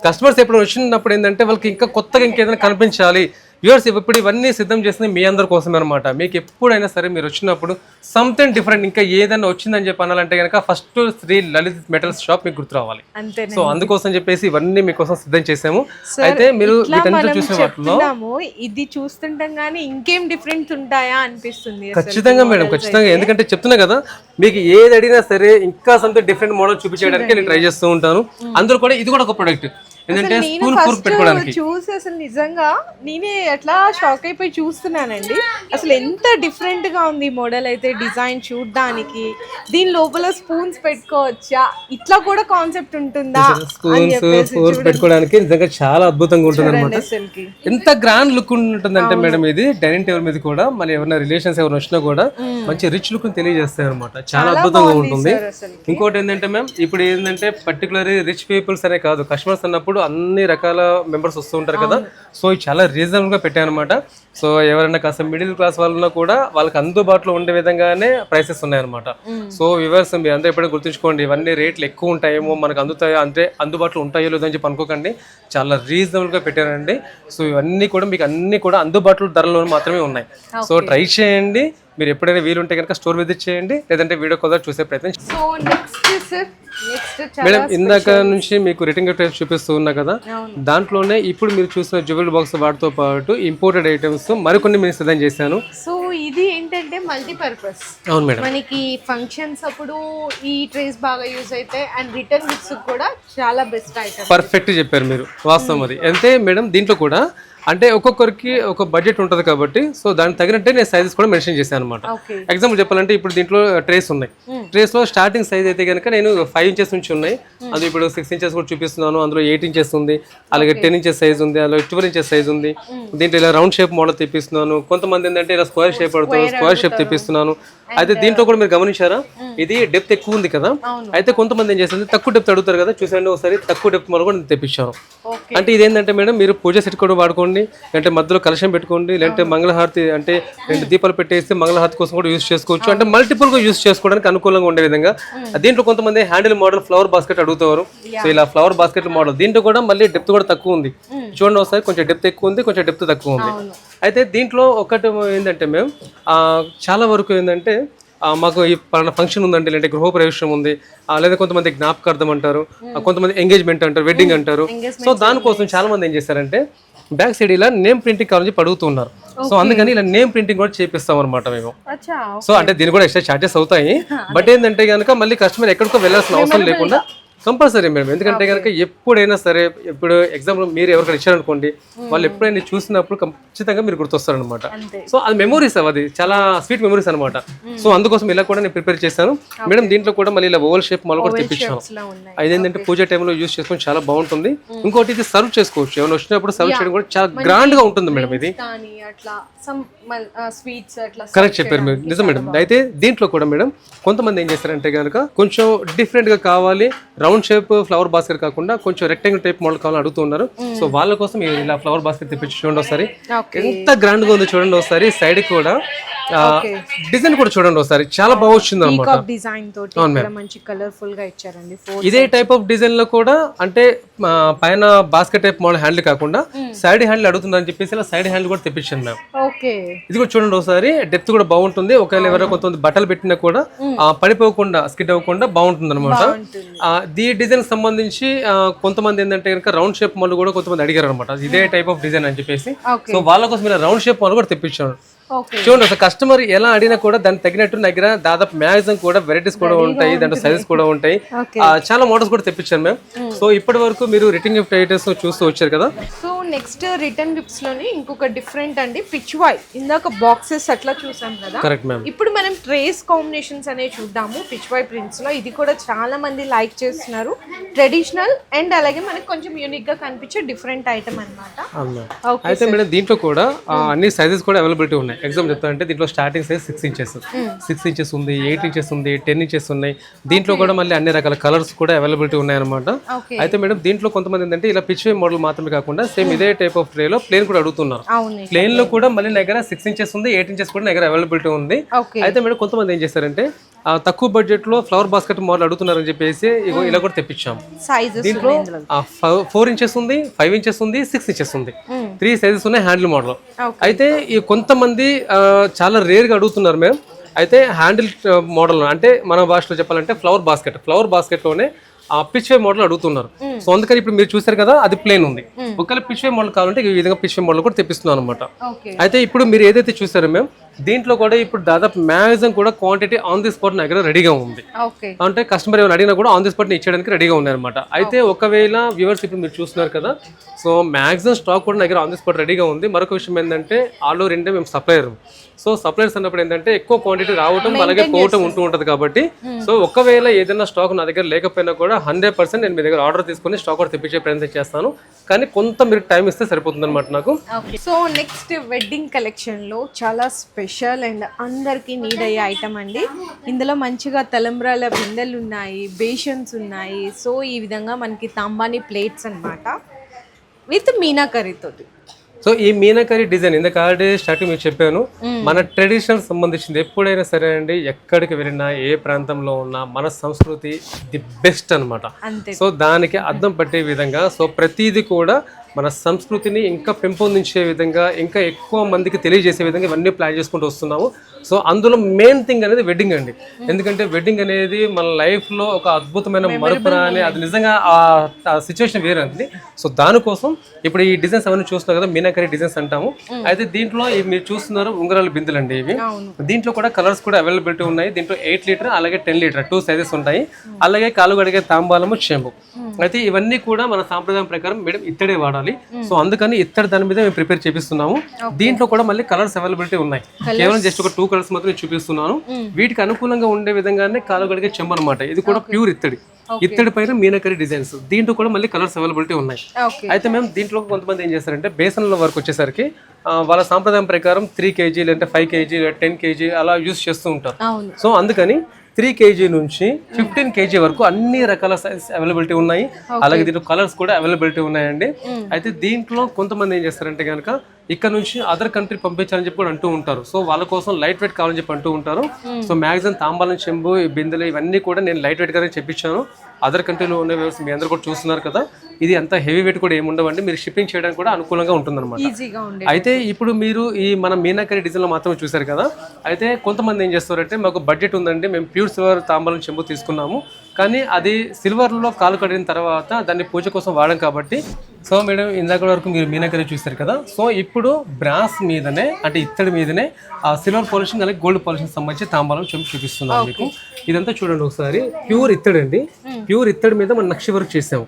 కస్టమర్స్ ఎప్పుడు వచ్చినప్పుడు ఏంటంటే వాళ్ళకి ఇంకా కొత్తగా ఇంకేదైనా కనిపించాలి, వ్యూవర్స్ ఇప్పుడు ఇవన్నీ సిద్ధం చేసింది మీ అందరి కోసమే అనమాట. మీకు ఎప్పుడైనా సరే మీరు వచ్చినప్పుడు సంథింగ్ డిఫరెంట్ ఇంకా ఏదైనా వచ్చిందని చెప్పి అనాలంటే కనుక first Shri Lalit metals shop మీకు గుర్తు రావాలి. సో అందుకోసం చెప్పేసి ఇవన్నీ మీకోసం సిద్ధం చేసాము. అయితే మీరు వీటన్నిటి చూసిన వాటిలో ఇది చూస్తుంటాం కానీ ఇంకేం డిఫరెంట్ ఉంటాయా అనిపిస్తుంది. ఖచ్చితంగా మేడం, ఖచ్చితంగా. ఎందుకంటే చెప్తున్నా కదా, మీకు ఏది అడిగినా సరే ఇంకా సంథింగ్ డిఫరెంట్ మోడల్ చూపించడానికి నేను ట్రై చేస్తూ ఉంటాను. అందులో కూడా ఇది కూడా ఒక ప్రొడక్ట్. ఎందుకంటే స్పూన్ ఫోర్క్ పెట్టుకోవడానికి చూసి అసలు నిజంగా నేనే అట్లా షాక్ అయిపోయి చూస్తున్నానండి. అసలు ఎంత డిఫరెంట్ గా ఉంది మోడల్ అయితే, డిజైన్ చూడడానికి. దీని లోపల స్పూన్స్ పెట్టుకోవచ్చా, ఇట్లా కూడా కాన్సెప్ట్ ఉంటుందా? స్పూన్స్ ఫోర్క్ పెట్టుకోవడానికి నిజంగా చాలా అద్భుతంగా ఉంటుంది అనమాట. ఎంత గ్రాండ్ లుక్ ఉంటుందంటే మేడం, ఇది డైనింగ్ టేబుల్ మీద కూడా మళ్ళీ ఎవరైనా రిలేషన్స్ ఎవరైనా వచ్చినా కూడా మంచి రిచ్ లుక్ తెలియజేస్తాయి అనమాట. చాలా అద్భుతంగా ఉంటుంది. ఇంకోటి ఏంటంటే మ్యామ్, ఇప్పుడు ఏంటంటే పర్టికులర్లీ రిచ్ పీపుల్స్ అనే కాదు, కస్టమర్స్ అన్నప్పుడు అన్ని రకాల మెంబర్స్ వస్తూ ఉంటారు కదా. సో ఇది చాలా రీజనబుల్ గా పెట్టాను అనమాట. సో ఎవరైనా కాస్త మిడిల్ క్లాస్ వాళ్ళలో కూడా వాళ్ళకి అందుబాటులో ఉండే విధంగానే ప్రైసెస్ ఉన్నాయన్నమాట. సో వ్యూవర్స్ మీరు అందరూ ఎప్పుడైనా గుర్తుంచుకోండి, ఇవన్నీ రేట్లు ఎక్కువ ఉంటాయేమో, మనకు అందుతాయో అంటే అందుబాటులో ఉంటాయో లేదో అని చెప్పి అనుకోకండి. చాలా రీజనబుల్ గా పెట్టానండి. సో ఇవన్నీ కూడా మీకు అన్ని కూడా అందుబాటులో ధరలో మాత్రమే ఉన్నాయి. సో ట్రై చేయండి. మీరు ఎప్పుడైనా వీలుంటే కనుక స్టోర్ విజిట్ చేయండి, లేదంటే వీడియో కాల్ చూసే ప్రయత్నం. సో నెక్స్ట్ మేడం, ఇందాక నుంచి మీకు రిటర్న్ గిఫ్ట్ చూపిస్తూ ఉన్నా కదా, దాంట్లోనే ఇప్పుడు మీరు చూసిన జ్యువెలరీ బాక్స్ వాటితో పాటు ఇంపోర్టెడ్ ఐటమ్స్ మరికొన్ని మీరు సిద్ధం చేశాను. సో ఇది ఏంటంటే మల్టీపర్పస్. అవును మేడం, మనకి ఫంక్షన్స్ అప్పుడు ఈ ట్రేస్ బాగా యూజ్ అయితే, అండ్ రిటర్న్ గిఫ్ట్స్ కూడా చాలా బెస్ట్ ఐటమ్. పర్ఫెక్ట్ చెప్పారు మీరు, వాస్తవం అది. అంతే మేడం, దీంట్లో కూడా అంటే ఒక్కొక్కరికి ఒక బడ్జెట్ ఉంటుంది కాబట్టి సో దానికి తగినట్టే నేను సైజెస్ కూడా మెన్షన్ చేశాను అనమాట. ఎగ్జాంపుల్ చెప్పాలంటే ఇప్పుడు దీంట్లో ట్రేస్ ఉన్నాయి. ట్రేస్ లో స్టార్టింగ్ సైజ్ అయితే కనుక నేను 5 ఇంచెస్ నుంచి ఉన్నాయి. అది ఇప్పుడు 6 ఇంచెస్ కూడా చూపిస్తున్నాను. అందులో 8 ఇంచెస్ ఉంది, అలాగే 10 ఇంచెస్ సైజ్ ఉంది, అలాగే 12 ఇంచెస్ సైజ్ ఉంది. దీంట్లో ఇలా రౌండ్ షేప్ మోడల్ తెప్పిస్తున్నాను. కొంతమంది ఏంటంటే ఇలా స్క్వేర్ షేప్ పడుతుంది, స్క్వేర్ షేప్ తెప్పిస్తున్నాను. అయితే దీంట్లో కూడా మీరు గమనించారా, ఇది డెప్త్ ఎక్కువ ఉంది కదా. అయితే కొంతమంది ఏం చేస్తుంది, తక్కువ డెప్త్ అడుగుతారు కదా, చూసారండి ఒకసారి తక్కువ డెప్త్ మోడల్ కూడా తెప్పించాను. అంటే ఇదేంటంటే మేడం, మీరు పూజ సెట్ కూడా వాడుకోండి, అంటే మధ్యలో కలశం పెట్టుకోండి, లేదంటే మంగళహారతి అంటే 2 దీపాలు పెట్టేస్తే మంగళహారతి కోసం కూడా యూజ్ చేసుకోవచ్చు. అంటే మల్టిపుల్ గా యూజ్ చేసుకోవడానికి అనుకూలంగా ఉండే విధంగా. దీంట్లో కొంతమంది హ్యాండిల్ మోడల్ ఫ్లవర్ బాస్కెట్ అడుగుతారు. సో ఇలా ఫ్లవర్ బాస్కెట్ మోడల్, దీంట్లో కూడా మళ్ళీ డెప్త్ కూడా తక్కువ ఉంది. చూడండి ఒకసారి, కొంచెం డెప్త్ ఎక్కువ ఉంది, కొంచెం డెప్త్ తక్కువ ఉంది. అయితే దీంట్లో ఒకటి ఏంటంటే మేము చాలా వరకు ఏంటంటే మాకు ఈ పలానా ఫంక్షన్ ఉందండి, లేదంటే గృహప్రవేశం ఉంది, లేదా కొంతమంది జ్ఞాపకార్థం అంటారు, కొంతమంది ఎంగేజ్మెంట్ అంటారు, వెడ్డింగ్ అంటారు. సో దానికోసం చాలా మంది ఏం చేస్తారంటే బ్యాక్ సైడ్ ఇలా నేమ్ ప్రింటింగ్ కావాలని అడుగుతున్నారు. సో అందుకని ఇలా నేమ్ ప్రింటింగ్ కూడా చేపిస్తాం అనమాట మేము. సో అంటే దీని కూడా ఎక్స్ట్రా చార్జెస్ అవుతాయి. బట్ ఏంటంటే కనుక మళ్ళీ కస్టమర్ ఎక్కడికో వెళ్ళాల్సిన అవసరం లేకుండా కంపల్సరీ మేడం. ఎందుకంటే కనుక ఎప్పుడైనా సరే, ఇప్పుడు ఎగ్జాంపుల్ మీరు ఎవరికైనా ఇచ్చారనుకోండి, వాళ్ళు ఎప్పుడైనా చూసినప్పుడు ఖచ్చితంగా మీరు గుర్తొస్తారు అనమాట. సో అది మెమోరీస్, అది చాలా స్వీట్ మెమోరీస్ అనమాట. సో అందుకోసం ఇలా కూడా నేను ప్రిపేర్ చేశాను మేడం. దీంట్లో కూడా మళ్ళీ ఇలా ఓవల్ షేప్ మళ్ళీ కూడా తెప్పించాను. అదేంటంటే పూజ టైంలో యూజ్ చేసుకొని చాలా బాగుంటుంది. ఇంకోటి ఇది సర్వ్ చేసుకోవచ్చు, ఏమైనా వచ్చినప్పుడు సర్వ్ చేయడం కూడా చాలా గ్రాండ్ గా ఉంటుంది మేడం. ఇది కరెక్ట్ చెప్పారు మీరు, నిజం మేడం. అయితే దీంట్లో కూడా మేడం కొంతమంది ఏం చేస్తారంటే కనుక కొంచెం డిఫరెంట్ గా కావాలి, రౌండ్ షేప్ ఫ్లవర్ బాస్కెట్ కాకుండా కొంచెం రెక్టాంగిల్ టైప్ మోడల్ కావాలని అడుగుతున్నారు. సో వాళ్ళ కోసం ఇలా ఫ్లవర్ బాస్కెట్ తెప్పించి చూడండి ఒకసారి, ఎంత గ్రాండ్ గా ఉంది చూడండి ఒకసారి. సైడ్ కూడా డిజైన్ కూడా చూడండి ఒకసారి, చాలా బాగా వచ్చింది అనమాట. ఇదే టైప్ ఆఫ్ డిజైన్ లో కూడా అంటే పైన బాస్కెట్ టైప్ మోడల్ హ్యాండిల్ కాకుండా సైడ్ హ్యాండిల్ అడుగుతుందని చెప్పేసి ఇలా సైడ్ హ్యాండిల్ కూడా తెప్పించాను మ్యామ్. ఇది కూడా చూడండి ఒకసారి, డెప్త్ కూడా బాగుంటుంది. ఒకవేళ ఎవరైనా కొంతమంది బట్టలు పెట్టినా కూడా పడిపోకుండా స్కిడ్ అవ్వకుండా బాగుంటుంది అనమాట. ఈ డిజైన్ సంబంధించి కొంతమంది ఏంటంటే కనుక రౌండ్ షేప్ మోడల్ కూడా కొంతమంది అడిగారు అనమాట, ఇదే టైప్ ఆఫ్ డిజైన్ అని చెప్పేసి. సో వాళ్ళ కోసం ఇలా రౌండ్ షేప్ మోడల్ కూడా తెప్పించాను. చూడండి అసలు కస్టమర్ ఎలా అడిగినా కూడా దానికి తగినట్టు దగ్గర దాదాపు మ్యాక్సిమం కూడా వెరైటీస్ కూడా ఉంటాయి, దాంట్లో సైజెస్ కూడా ఉంటాయి. చాలా మోడల్స్ కూడా తెప్పించాను మేము. సో ఇప్పటి వరకు మీరు రిటర్న్ గిఫ్ట్ ఐటమ్స్ చూస్తూ వచ్చారు కదా. సో నెక్స్ట్ రిటర్న్ గిఫ్ట్స్ లోని ఇంకొక డిఫరెంట్ అండి, పిచ్ వాయ్. ఇందాక బాక్సెస్ అట్లా చూసాం కదా, కరెక్ట్ మ్యామ్. ఇప్పుడు మనం ట్రేస్ కాంబినేషన్స్ అనేవి చూద్దాము పిచ్ వాయ్ ప్రింట్స్ లో. ఇది కూడా చాలా మంది లైక్ చేస్తున్నారు, ట్రెడిషనల్ అండ్ అలాగే మనకి కొంచెం యూనిక్ గా కనిపించే డిఫరెంట్ ఐటమ్ అన్నమాట. అయితే మేడం దీంట్లో కూడా అన్ని సైజెస్ కూడా అవైలబిలిటీ ఉన్నాయి. ఎగ్జాంపుల్ చెప్తానంటే దీంట్లో స్టార్టింగ్ సైజ్ 6 ఇంచెస్, 6 ఇంచెస్ ఉంది, 8 ఇంచెస్ ఉంది, 10 ఇంచెస్ ఉన్నాయి. దీంట్లో కూడా మళ్ళీ అన్ని రకాల కలర్స్ కూడా అవైలబిలిటీ ఉన్నాయి అనమాట. అయితే మేడం దీంట్లో కొంతమంది ఏంటంటే ఇలా పిచ్ వే మోడల్ మాత్రమే కాకుండా సేమ్ ఇదే టైప్ ఆఫ్ ట్రే లో ప్లేన్ కూడా అడుగుతున్నారు. ప్లేన్ లో కూడా మళ్ళీ దగ్గర 6 ఇంచెస్ ఉంది, 8 ఇంచెస్ కూడా దగ్గర అవైలబిలిటీ ఉంది. అయితే మేడం కొంతమంది ఏం చేస్తారంటే తక్కువ బడ్జెట్ లో ఫ్లవర్ బాస్కెట్ మోడల్ అడుగుతున్నారని చెప్పేసి ఇలా కూడా తెప్పించాం. దీంట్లో 4 ఇంచెస్ ఉంది, 5 ఇంచెస్ ఉంది, 6 ఇంచెస్ ఉంది. 3 సైజెస్ ఉన్నాయి హ్యాండిల్ మోడల్. అయితే ఈ కొంతమంది చాలా రేర్గా అడుగుతున్నారు మేము. అయితే హ్యాండిల్ మోడల్ అంటే మన భాషలో చెప్పాలంటే ఫ్లవర్ బాస్కెట్లోనే పిచ్ వే మోడల్ అడుగుతున్నారు. సో అందుకని ఇప్పుడు మీరు చూసారు కదా, అది ప్లేన్ ఉంది. ఒకవేళ పిచ్ వే మోడల్ కావాలంటే ఈ విధంగా పిచ్ వే మోడల్ కూడా తెప్పిస్తున్నాను అనమాట. అయితే ఇప్పుడు మీరు ఏదైతే చూసారో మేము దీంట్లో కూడా ఇప్పుడు దాదాపు మ్యాక్సిమం కూడా క్వాంటిటీ ఆన్ ది స్పాట్ నా దగ్గర రెడీగా ఉంది. అంటే కస్టమర్ ఏమైనా అడిగినా కూడా ఆన్ ది స్పాట్ ఇచ్చేయడానికి రెడీగా ఉన్నాయి అనమాట. అయితే ఒకవేళ వ్యూవర్స్ ఇప్పుడు మీరు చూస్తున్నారు కదా, సో మ్యాక్సిమం స్టాక్ కూడా నా దగ్గర ఆన్ ది స్పాట్ రెడీగా ఉంది. మరొక విషయం ఏంటంటే ఆల్ ఓవర్ ఇండియా మేము సప్లయర్. సో సప్లయర్స్ అన్నప్పుడు ఏంటంటే ఎక్కువ క్వాంటిటీ రావటం అలాగే పోవటం ఉంటూ ఉంటుంది కాబట్టి, సో ఒకవేళ ఏదైనా స్టాక్ నా దగ్గర లేకపోయినా కూడా 100% నేను మీ దగ్గర ఆర్డర్ తీసుకుని స్టాక్ కూడా తెప్పించే ప్రయత్నం చేస్తాను. కానీ కొంత మీరు టైం ఇస్తే సరిపోతుంది అనమాట నాకు. సో నెక్స్ట్ వెడ్డింగ్ కలెక్షన్ లో చాలా స్పెషల్ అండ్ అందరికి నీడ్ అయ్యే ఐటమ్ అండి. ఇందులో మంచిగా తలంబ్రాల బిందెలు ఉన్నాయి, బేషన్స్ ఉన్నాయి. సో ఈ విధంగా మనకి తాంబాని ప్లేట్స్ అన్నమాట విత్ మీనాకరీ తోటి. సో ఈ మీనాకరీ డిజైన్ ఇందాక ఆల్రెడీ స్టార్టింగ్ మీకు చెప్పాను, మన ట్రెడిషనల్ సంబంధించింది. ఎప్పుడైనా సరే అండి, ఎక్కడికి వెళ్ళినా ఏ ప్రాంతంలో ఉన్నా మన సంస్కృతి ది బెస్ట్ అనమాట. సో దానికి అద్దం పట్టే విధంగా సో ప్రతిదీ కూడా మన సంస్కృతిని ఇంకా పెంపొందించే విధంగా, ఇంకా ఎక్కువ మందికి తెలియజేసే విధంగా ఇవన్నీ ప్లాన్ చేసుకుంటూ వస్తున్నాము. సో అందులో మెయిన్ థింగ్ అనేది వెడ్డింగ్ అండి. ఎందుకంటే వెడ్డింగ్ అనేది మన లైఫ్లో ఒక అద్భుతమైన మరుపున అని, అది నిజంగా ఆ సిచ్యువేషన్ వేరే అండి. సో దానికోసం ఇప్పుడు ఈ డిజైన్స్ అవన్నీ చూస్తున్నారు కదా, మీనాకరీ డిజైన్స్ అంటాము. అయితే దీంట్లో మీరు చూస్తున్నారు ఉంగరాల బిందులు అండి ఇవి. దీంట్లో కూడా కలర్స్ కూడా అవైలబిలిటీ ఉన్నాయి. దీంట్లో 8 లీటర్ అలాగే 10 లీటర్ 2 సైజెస్ ఉంటాయి. అలాగే కాలు గడిగే తాంబాలము, చెంబు. అయితే ఇవన్నీ కూడా మన సాంప్రదాయం ప్రకారం మేడం ఇత్తడే వాడాలి. సో అందుకని ఇత్తడి దాని మీద మేము ప్రిపేర్ చేపిస్తున్నాము. దీంట్లో కూడా మళ్ళీ కలర్స్ అవైలబిలిటీ ఉన్నాయి. కేవలం జస్ట్ ఒక 2 కలర్స్ మాత్రం చూపిస్తున్నాను. వీటికి అనుకూలంగా ఉండే విధంగానే కాలు గడిగే చెంబు అనమాట. ఇది కూడా ప్యూర్ ఇత్తడి పైన మీనాకరీ డిజైన్స్. దీంట్లో కూడా మళ్ళీ కలర్స్ అవైలబిలిటీ ఉన్నాయి. అయితే మేము దీంట్లో కొంతమంది ఏం చేస్తారంటే బేసన్ల వరకు వచ్చేసరికి వాళ్ళ సాంప్రదాయం ప్రకారం 3 kg లేదంటే 5 kg 10 kg అలా యూజ్ చేస్తూ ఉంటారు. సో అందుకని 3 kg నుంచి 15 kg వరకు అన్ని రకాల సైజ్ అవైలబిలిటీ ఉన్నాయి. అలాగే దీంట్లో కలర్స్ కూడా అవైలబిలిటీ ఉన్నాయండి. అయితే దీంట్లో కొంతమంది ఏం చేస్తారంటే కనుక ఇక్కడ నుంచి అదర్ కంట్రీ పంపించాలని చెప్పి కూడా అంటూ ఉంటారు. సో వాళ్ళ కోసం లైట్ వెయిట్ కావాలని చెప్పి అంటూ ఉంటారు. సో మ్యాక్సిమం తాంబాలం, చెంబు, బిందెలు ఇవన్నీ కూడా నేను లైట్ వెయిట్ గానే చెప్పించాను. అదర్ కంట్రీలో ఉన్న వ్యవస్థ మీ అందరూ కూడా చూస్తున్నారు కదా, ఇది అంత హెవీ వెయిట్ కూడా ఏమి ఉండవండి. మీరు షిప్పింగ్ చేయడానికి కూడా అనుకూలంగా ఉంటుంది అనమాట. అయితే ఇప్పుడు మీరు ఈ మన మీనాకరీ డిజైన్ లో మాత్రమే చూసారు కదా. అయితే కొంతమంది ఏం చేస్తారంటే మాకు బడ్జెట్ ఉందండి, మేము ప్యూర్ సిల్వర్ తాంబాలం, చెంబు తీసుకున్నాము, కానీ అది సిల్వర్లో కాలు కడిగిన తర్వాత దాన్ని పూజ కోసం వాడాం కాబట్టి. సో మేడం ఇందాక వరకు మీరు మీనాకరీ చూస్తారు కదా. సో ఇప్పుడు బ్రాస్ మీదనే అంటే ఇత్తడి మీదనే ఆ సిల్వర్ పాలిషింగ్ అలాగే గోల్డ్ పాలిషింగ్ సంబంధించి తాంబాలం, చెంబు చూపిస్తున్నాను మీకు. ఇదంతా చూడండి ఒకసారి. ప్యూర్ ఇత్తడి అండి. ప్యూర్ ఇత్తడి మీద మనం నక్షి వర్క్ చేసాము.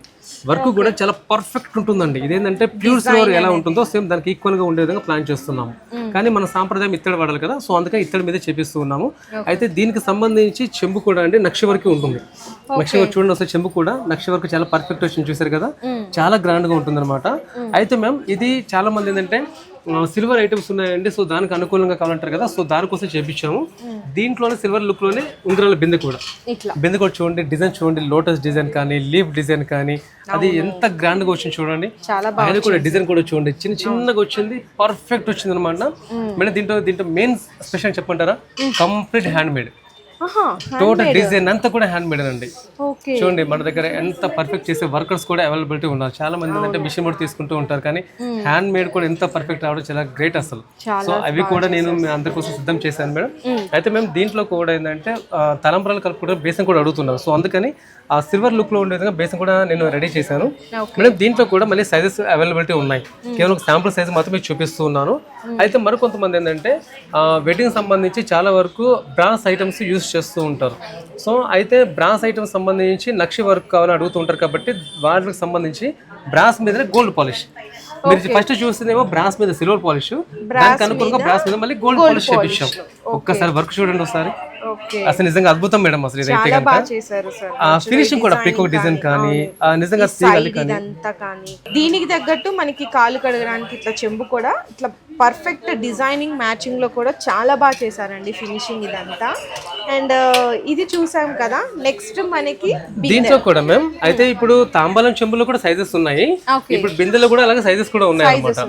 వర్క్ కూడా చాలా పర్ఫెక్ట్ ఉంటుందండి. ఇదేంటంటే ప్యూర్ సిల్వర్ ఎలా ఉంటుందో సేమ్ దానికి ఈక్వల్ గా ఉండే విధంగా ప్లాన్ చేస్తున్నాము. కానీ మన సాంప్రదాయం ఇత్తడి వాడాలి కదా, సో అందుకే ఇత్తడి మీద చేపిస్తూ ఉన్నాము. అయితే దీనికి సంబంధించి చెంబు కూడా అండి నక్షి వర్క్ ఉంటుంది. నక్షి వర్క్ చూడండి ఒకసారి. చెంబు కూడా నక్షి వర్క్ చాలా పర్ఫెక్ట్ వచ్చింది, చూసారు కదా, చాలా గ్రాండ్ గా ఉంటుంది అనమాట. అయితే మ్యామ్ ఇది చాలా మంది ఏంటంటే సిల్వర్ ఐటమ్స్ ఉన్నాయండి, సో దానికి అనుకూలంగా కావాలంటారు కదా, సో దానికోసం చేపించాము. దీంట్లోనే సిల్వర్ లుక్ లోనే ఉంగరాల బిందె కూడా చూడండి. డిజైన్ చూడండి, లోటస్ డిజైన్ కానీ లీఫ్ డిజైన్ కానీ అది ఎంత గ్రాండ్ గా వచ్చింది చూడండి. ఆయన కూడా డిజైన్ కూడా చూడండి, చిన్నగా వచ్చింది, పర్ఫెక్ట్ వచ్చింది అనమాట. మేడం దీంట్లో మెయిన్ స్పెషల్ చెప్పంటారా, complete hand made. Total design అంతా కూడా హ్యాండ్ మేడ్ అండి. చూడండి మన దగ్గర ఎంత పర్ఫెక్ట్ చేసే వర్కర్స్ కూడా అవైలబిలిటీ ఉన్నారు. చాలా మంది ఏంటంటే మిషన్ కూడా తీసుకుంటూ ఉంటారు, కానీ హ్యాండ్ మేడ్ కూడా ఎంత పర్ఫెక్ట్ రావడం చాలా గ్రేట్ అసలు. సో అవి కూడా నేను అందరి కోసం సిద్ధం చేశాను మేడం. అయితే మేము దీంట్లో కూడా ఏంటంటే తలంబ్రాలు కలుపుకుంటే బేసన్ కూడా అడుగుతున్నారు. సో అందుకని ఆ సిల్వర్ లుక్ లో ఉండే విధంగా బేసన్ కూడా నేను రెడీ చేశాను మేడం. దీంట్లో కూడా మళ్ళీ సైజెస్ అవైలబిలిటీ ఉన్నాయి. కేవలం శాంపుల్ సైజ్ మాత్రమే చూపిస్తూ ఉన్నాను. అయితే మరికొంతమంది ఏంటంటే వెడ్డింగ్ సంబంధించి చాలా వరకు బ్రాస్ ఐటమ్స్ యూజ్ చేస్తూ ఉంటారు. సో అయితే బ్రాస్ ఐటమ్స్ సంబంధించి నక్షి వర్క్ కావాలని అడుగుతూ ఉంటారు కాబట్టి వాటికి సంబంధించి బ్రాస్ మీద గోల్డ్ పాలిష్. మీరు ఫస్ట్ చూస్తుందేమో బ్రాస్ మీద సిల్వర్ పాలిష్, దానికి అనుకూలంగా బ్రాస్ మీద మళ్ళీ గోల్డ్ పాలిష్ చేపించాం. ఒక్కసారి వర్క్ చూడండి ఒకసారి, అసలు నిజంగా అద్భుతం మేడం. అసలు ఇదైతే కనుక ఫినిషింగ్ కూడా పికాక్ డిజైన్ కానీ నిజంగా దీనికి తగ్గట్టు మనకి కాలు కడగడానికి ఇట్లా చెంబు కూడా ఇట్లా పర్ఫెక్ట్ డిజైనింగ్ మ్యాచింగ్ లో కూడా చాలా బాగా చేశారండి ఫినిషింగ్ ఇదంతా. అండ్ ఇది చూసాం కదా, నెక్స్ట్ మనకి దీంట్లో కూడా మ్యామ్ అయితే ఇప్పుడు తాంబాలం చెంబులో కూడా సైజెస్ ఉన్నాయి, ఇప్పుడు బిందెలో కూడా అలాగే సైజెస్ కూడా ఉన్నాయి అన్నమాట.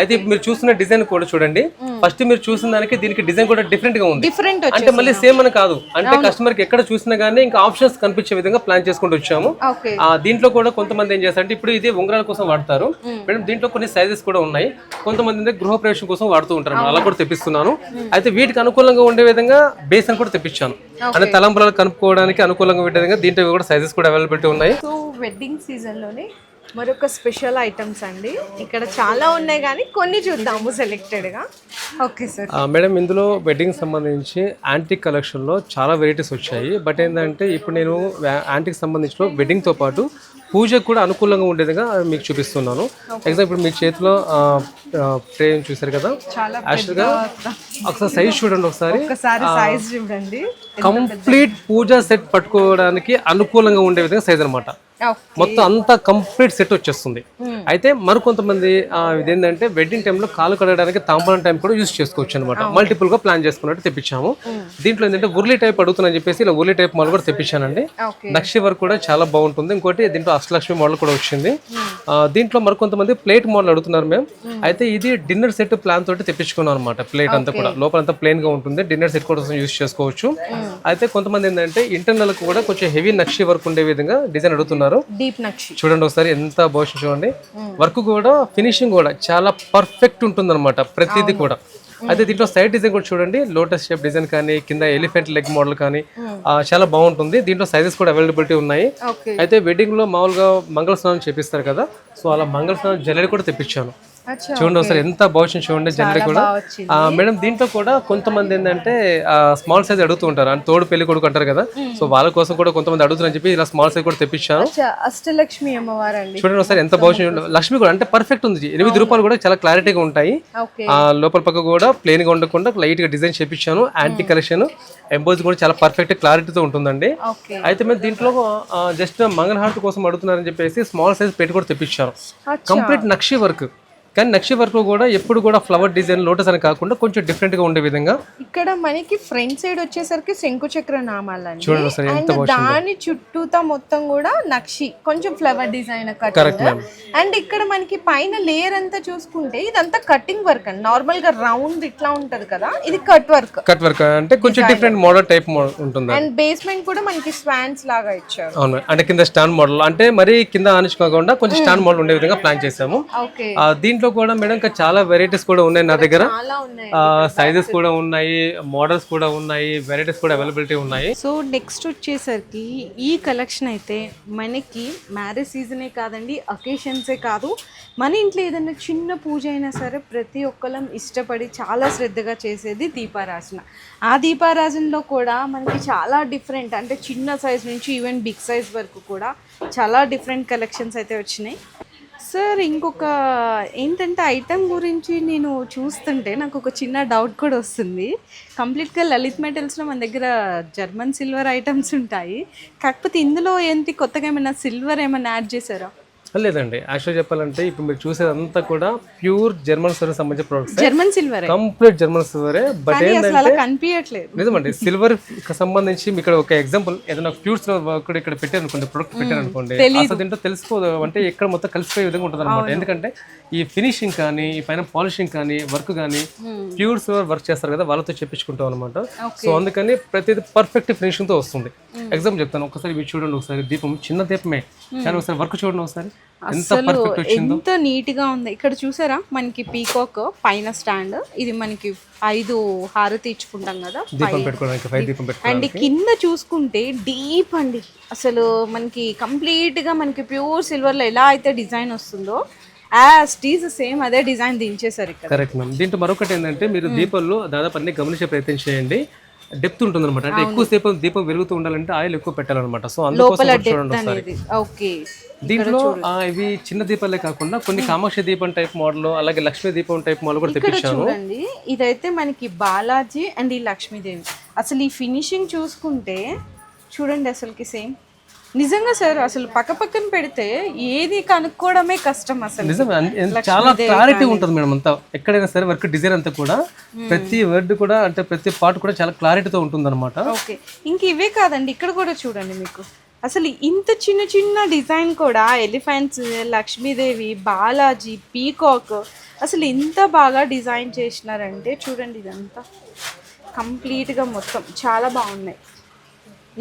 అయితే మీరు చూస్తున్న డిజైన్ కూడా చూడండి, ఫస్ట్ మీరు చూసిన దానికి దీనికి డిజైన్ కూడా డిఫరెంట్ గా ఉంది. అంటే మళ్ళీ సేమ్ అని కాదు, అంటే కస్టమర్ కి ఎక్కడ చూసినా గానీ ఇంకా ఆప్షన్స్ కనిపించే విధంగా ప్లాన్ చేసుకుంటూ వచ్చాము. ఓకే. దీంట్లో కూడా కొంతమంది ఏం చేస్తారంటే ఇప్పుడు ఇది ఉంగరాల కోసం వాడతారు మేడం, దీంట్లో కొన్ని సైజెస్ కూడా ఉన్నాయి. కొంతమంది అంటే గృహ ప్రవేశం కోసం వాడుతూ ఉంటారు, అలా కూడా తెప్పిస్తున్నాను. అయితే వీటికి అనుకూలంగా ఉండే విధంగా బేస్ అని కూడా తెప్పించాను, అంటే తలంబ్రాలు కనుక్కోవడానికి అనుకూలంగా ఉండే విధంగా దీంట్లో కూడా సైజెస్ కూడా అవైలబిలిటీ ఉన్నాయి. సో వెడ్డింగ్ సీజన్ లోనే మరొక స్పెషల్ ఐటమ్స్ అండి, ఇక్కడ చాలా ఉన్నాయి కానీ కొన్ని చూద్దాము సెలెక్టెడ్ గా. Okay sir. మేడం ఇందులో వెడ్డింగ్ సంబంధించి యాంటిక్ కలెక్షన్ లో చాలా వెరైటీస్ వచ్చాయి. బట్ ఏంటంటే ఇప్పుడు నేను యాంటిక్ సంబంధించిన వెడ్డింగ్ తో పాటు పూజకు కూడా అనుకూలంగా ఉండేదిగా మీకు చూపిస్తున్నాను. ఎగ్జాంపుల్ ఇప్పుడు మీ చేతిలో ఫ్రేమ్ చూసారు కదా, యాక్చువల్గా ఒకసారి సైజ్ చూడండి, ఒకసారి సైజ్ చూడండి. కంప్లీట్ పూజ సెట్ పట్టుకోవడానికి అనుకూలంగా ఉండే విధంగా సైజ్ అనమాట. మొత్తం అంతా కంప్లీట్ సెట్ వచ్చేస్తుంది. అయితే మరికొంతమంది ఇదేంటంటే వెడ్డింగ్ టైంలో కాలు కడగడానికి తాంబూలం టైం కూడా యూస్ చేసుకోవచ్చు అనమాట. మల్టిపుల్ గా ప్లాన్ చేసుకున్నట్టు తెప్పించాము. దీంట్లో ఏంటంటే ఉర్లీ టైప్ అడుగుతుందని చెప్పేసి ఇలా ఉర్లీ టైప్ మోడల్ కూడా తెప్పించానండి. నక్షి వర్క్ కూడా చాలా బాగుంటుంది. ఇంకోటి దీంట్లో అష్టలక్ష్మి మోడల్ కూడా వచ్చింది. దీంట్లో మరికొంతమంది ప్లేట్ మోడల్ అడుగుతున్నారు మేము. అయితే ఇది డిన్నర్ సెట్ ప్లాన్ తోటి తెప్పించుకున్నాం అనమాట. ప్లేట్ అంతా కూడా లోపల అంతా ప్లేన్ గా ఉంటుంది, డిన్నర్ సెట్ కూడా యూస్ చేసుకోవచ్చు. అయితే కొంతమంది ఏంటంటే ఇంటర్నల్ కూడా కొంచెం హెవీ నక్షి వర్క్ ఉండే విధంగా డిజైన్ అడుగుతున్నారు. డీప్ నక్షి చూడండి ఒకసారి ఎంత బాగుంది చూడండి. వర్క్ కూడా ఫినిషింగ్ కూడా చాలా పర్ఫెక్ట్ ఉంటుంది అనమాట ప్రతిదీ కూడా. అయితే దీంట్లో సైడ్ డిజైన్ కూడా చూడండి, లోటస్ షేప్ డిజైన్ కానీ కింద ఎలిఫెంట్ లెగ్ మోడల్ కానీ చాలా బాగుంటుంది. దీంట్లో సైజెస్ కూడా అవైలబిలిటీ ఉన్నాయి. అయితే వెడ్డింగ్ లో మామూలుగా మంగళ స్నానం చేపిస్తారు కదా, సో అలా మంగళ స్నానం జ్యువెలరీ కూడా తెప్పించాను. చూడండి ఒకసారి ఎంత బాగుంది చూడండి జ్యువెలరీ కూడా. మేడం దీంట్లో కూడా కొంతమంది ఏంటంటే స్మాల్ సైజ్ అడుగుతూ ఉంటారు, అంటే తోడు పెళ్లి కొడుకు అంటారు కదా, సో వాళ్ళ కోసం కూడా కొంతమంది అడుగుతారని చెప్పి ఇలా స్మాల్ సైజ్ కూడా తెప్పించాను. అష్టలక్ష్మి అమ్మవారు అండి, చూడండి ఒకసారి ఎంత బాగుంది. లక్ష్మి కూడా అంటే పర్ఫెక్ట్ ఉంది. 8 రూపాయలు కూడా చాలా క్లారిటీగా ఉంటాయి. లోపల పక్క కూడా ప్లెయిన్ గా ఉండకుండా లైట్ గా డిజైన్ చేపించాను. యాంటీ కలెక్షన్ ఎంబోజ్ కూడా చాలా పర్ఫెక్ట్ క్లారిటీతో ఉంటుందండి. అయితే మేము దీంట్లో జస్ట్ మంగళహారతి కోసం అడుగుతున్నారని చెప్పేసి స్మాల్ సైజ్ పెట్టి కూడా తెప్పించాను. కంప్లీట్ నక్షి వర్క్, కానీ నక్షి వర్క్ కూడా ఎప్పుడు కూడా ఫ్లవర్ డిజైన్ లోటస్ అని కాకుండా కొంచెం డిఫరెంట్ గా ఉండే విధంగా. ఇక్కడ మనకి ఫ్రంట్ సైడ్ వచ్చేసరికి శంకు చక్ర నామాలండి, చూడండి ఒకసారి ఎంత బాగుంది. దాని చుట్టూతా మొత్తం కూడా నక్షి కొంచెం ఫ్లవర్ డిజైన్ కటింగ్. అండ్ ఇక్కడ మనకి పైన లేయర్ అంతా చూసుకుంటే ఇదంతా కటింగ్ వర్క్ అండి. నార్మల్ గా రౌండ్ ఇట్లా ఉంటది కదా, ఇది కట్ వర్క్. కట్ వర్క్ అంటే కొంచెం డిఫరెంట్ మోడల్ టైప్ ఉంటుంది. అండ్ బేస్మెంట్ కూడా మనకి స్వాన్స్ లాగా ఇచ్చారు. అవును, అంటే కింద స్టాండ్ మోడల్, అంటే మరి కింద ఆనించుకోకుండా కొంచెం స్టాండ్ మోడల్ ఉండే విధంగా ప్లాన్ చేసాము. దీంట్లో కూడా మేడం ఇంకా చాలా వెరైటీస్ కూడా ఉన్నాయి నా దగ్గర. సైజెస్ కూడా ఉన్నాయి, మోడల్స్ కూడా ఉన్నాయి, వెరైటీస్ కూడా అవైలబిలిటీ ఉన్నాయి. సో నెక్స్ట్ వచ్చేసరికి ఈ కలెక్షన్ అయితే మనకి మ్యారేజ్ సీజనే కాదండి, అకేషన్సే కాదు, మన ఇంట్లో ఏదైనా చిన్న పూజ అయినా సరే ప్రతి ఒక్కరం ఇష్టపడి చాలా శ్రద్ధగా చేసేది దీపారాజన. ఆ దీపారాజనలో కూడా మనకి చాలా డిఫరెంట్, అంటే చిన్న సైజ్ నుంచి ఈవెన్ బిగ్ సైజ్ వరకు కూడా చాలా డిఫరెంట్ కలెక్షన్స్ అయితే వచ్చినాయి. సార్ ఇంకొక ఏంటంటే ఐటమ్ గురించి నేను చూస్తుంటే నాకు ఒక చిన్న డౌట్ కూడా వస్తుంది. కంప్లీట్గా లలిత్ మెటల్స్లో మన దగ్గర జర్మన్ సిల్వర్ ఐటమ్స్ ఉంటాయి, కాకపోతే ఇందులో ఏంటి కొత్తగా ఏమైనా సిల్వర్ ఏమైనా యాడ్ చేశారా? లేదండి, యాక్చువల్ చెప్పాలంటే ఇప్పుడు మీరు చూసేదంతా కూడా ప్యూర్ జర్మన్ సిల్వర్ సంబంధించిన products. German silver, complete German సిల్వరే. బట్ ఏంటంటే కనిపించట్లేదు నిజమండి, సిల్వర్ సంబంధించి ఇక్కడ ఒక ఎగ్జాంపుల్ ఏదైనా ప్యూర్ సిల్వర్ ఇక్కడ పెట్టారు అనుకోండి, ప్రొడక్ట్ పెట్టారు అనుకోండి, అసలు దీంట్లో తెలిసిపోదు, అంటే ఇక్కడ మొత్తం కలిసిపోయే విధంగా ఉంటుంది అనమాట. ఎందుకంటే ఈ ఫినిషింగ్ కానీ ఈ పైన పాలిషింగ్ కానీ వర్క్ కానీ ప్యూర్ సిల్వర్ వర్క్ చేస్తారు కదా, వాళ్ళతో చెప్పించుకుంటాం అనమాట. సో అందుకని ప్రతిదీ పర్ఫెక్ట్ ఫినిషింగ్ తో వస్తుంది. ఎగ్జాంపుల్ చెప్తాను, ఒకసారి మీరు చూడండి, ఒకసారి దీపం చిన్న దీపమే కానీ ఒకసారి వర్క్ చూడండి, ఒకసారి ఎంత పర్ఫెక్ట్ వచ్చిందో, ఎంత నీట్ గా ఉంది. ఇక్కడ చూసారా మనకి పీకాక్ పైన స్టాండ్, ఇది మనకి 5 హారతి ఇచ్చుకుంటాం కదా దీపం పెట్టుకోవడానికి, 5 దీపం పెట్టుకోవడానికి. అండ్ కింద చూసుకుంటే డీప్ అండి, అసలు మనకి కంప్లీట్ గా మనకి ప్యూర్ సిల్వర్ లో ఎలా అయితే డిజైన్ వస్తుందో సేమ్ అదే డిజైన్ దించేసారు ఇక్కడ. Correct ma'am. దీంట్లో మరొకటి ఏంటంటే మీరు దీపాల్లో దాదాపు అన్ని గమనించే ప్రయత్నం చేయండి, డెప్త్ ఉంటుంది అనమాట. అంటే ఎక్కువసేపు దీపం వెలుగుతూ ఉండాలంటే ఆయిల్ ఎక్కువ పెట్టాలన్నమాట. సో అందుకోసం చూడండి ఒకసారి. ఓకే, దీంట్లో ఇవి చిన్న దీపాలే కాకుండా కొన్ని కామాక్షి దీపం టైప్ మోడల్, అలాగే లక్ష్మీ దీపం టైప్ మోడల్ కూడా తెప్పించాను. చూడండి ఇదైతే మనకి బాలాజీ అండ్ ఈ లక్ష్మీదేవి. అసలు ఈ ఫినిషింగ్ చూసుకుంటే చూడండి అసలుకి సేమ్. నిజంగా సార్ అసలు పక్క పక్కన పెడితే ఏది కనుక్కోవడమే కష్టం అసలు. నిజమే, చాలా క్లారిటీ ఉంటుంది మేడం. అంతా ఎక్కడైనా సరే వర్క్ డిజైన్ అంతా కూడా ప్రతి వర్డ్ కూడా అంటే ప్రతి పార్ట్ కూడా చాలా క్లారిటీతో ఉంటుంది అనమాట. ఓకే, ఇంక ఇవే కాదండి, ఇక్కడ కూడా చూడండి మీకు అసలు ఇంత చిన్న చిన్న డిజైన్ కూడా ఎలిఫెంట్స్, లక్ష్మీదేవి, బాలాజీ, పీకాక్ అసలు ఇంత బాగా డిజైన్ చేసినారంటే చూడండి. ఇదంతా కంప్లీట్గా మొత్తం చాలా బాగున్నాయి.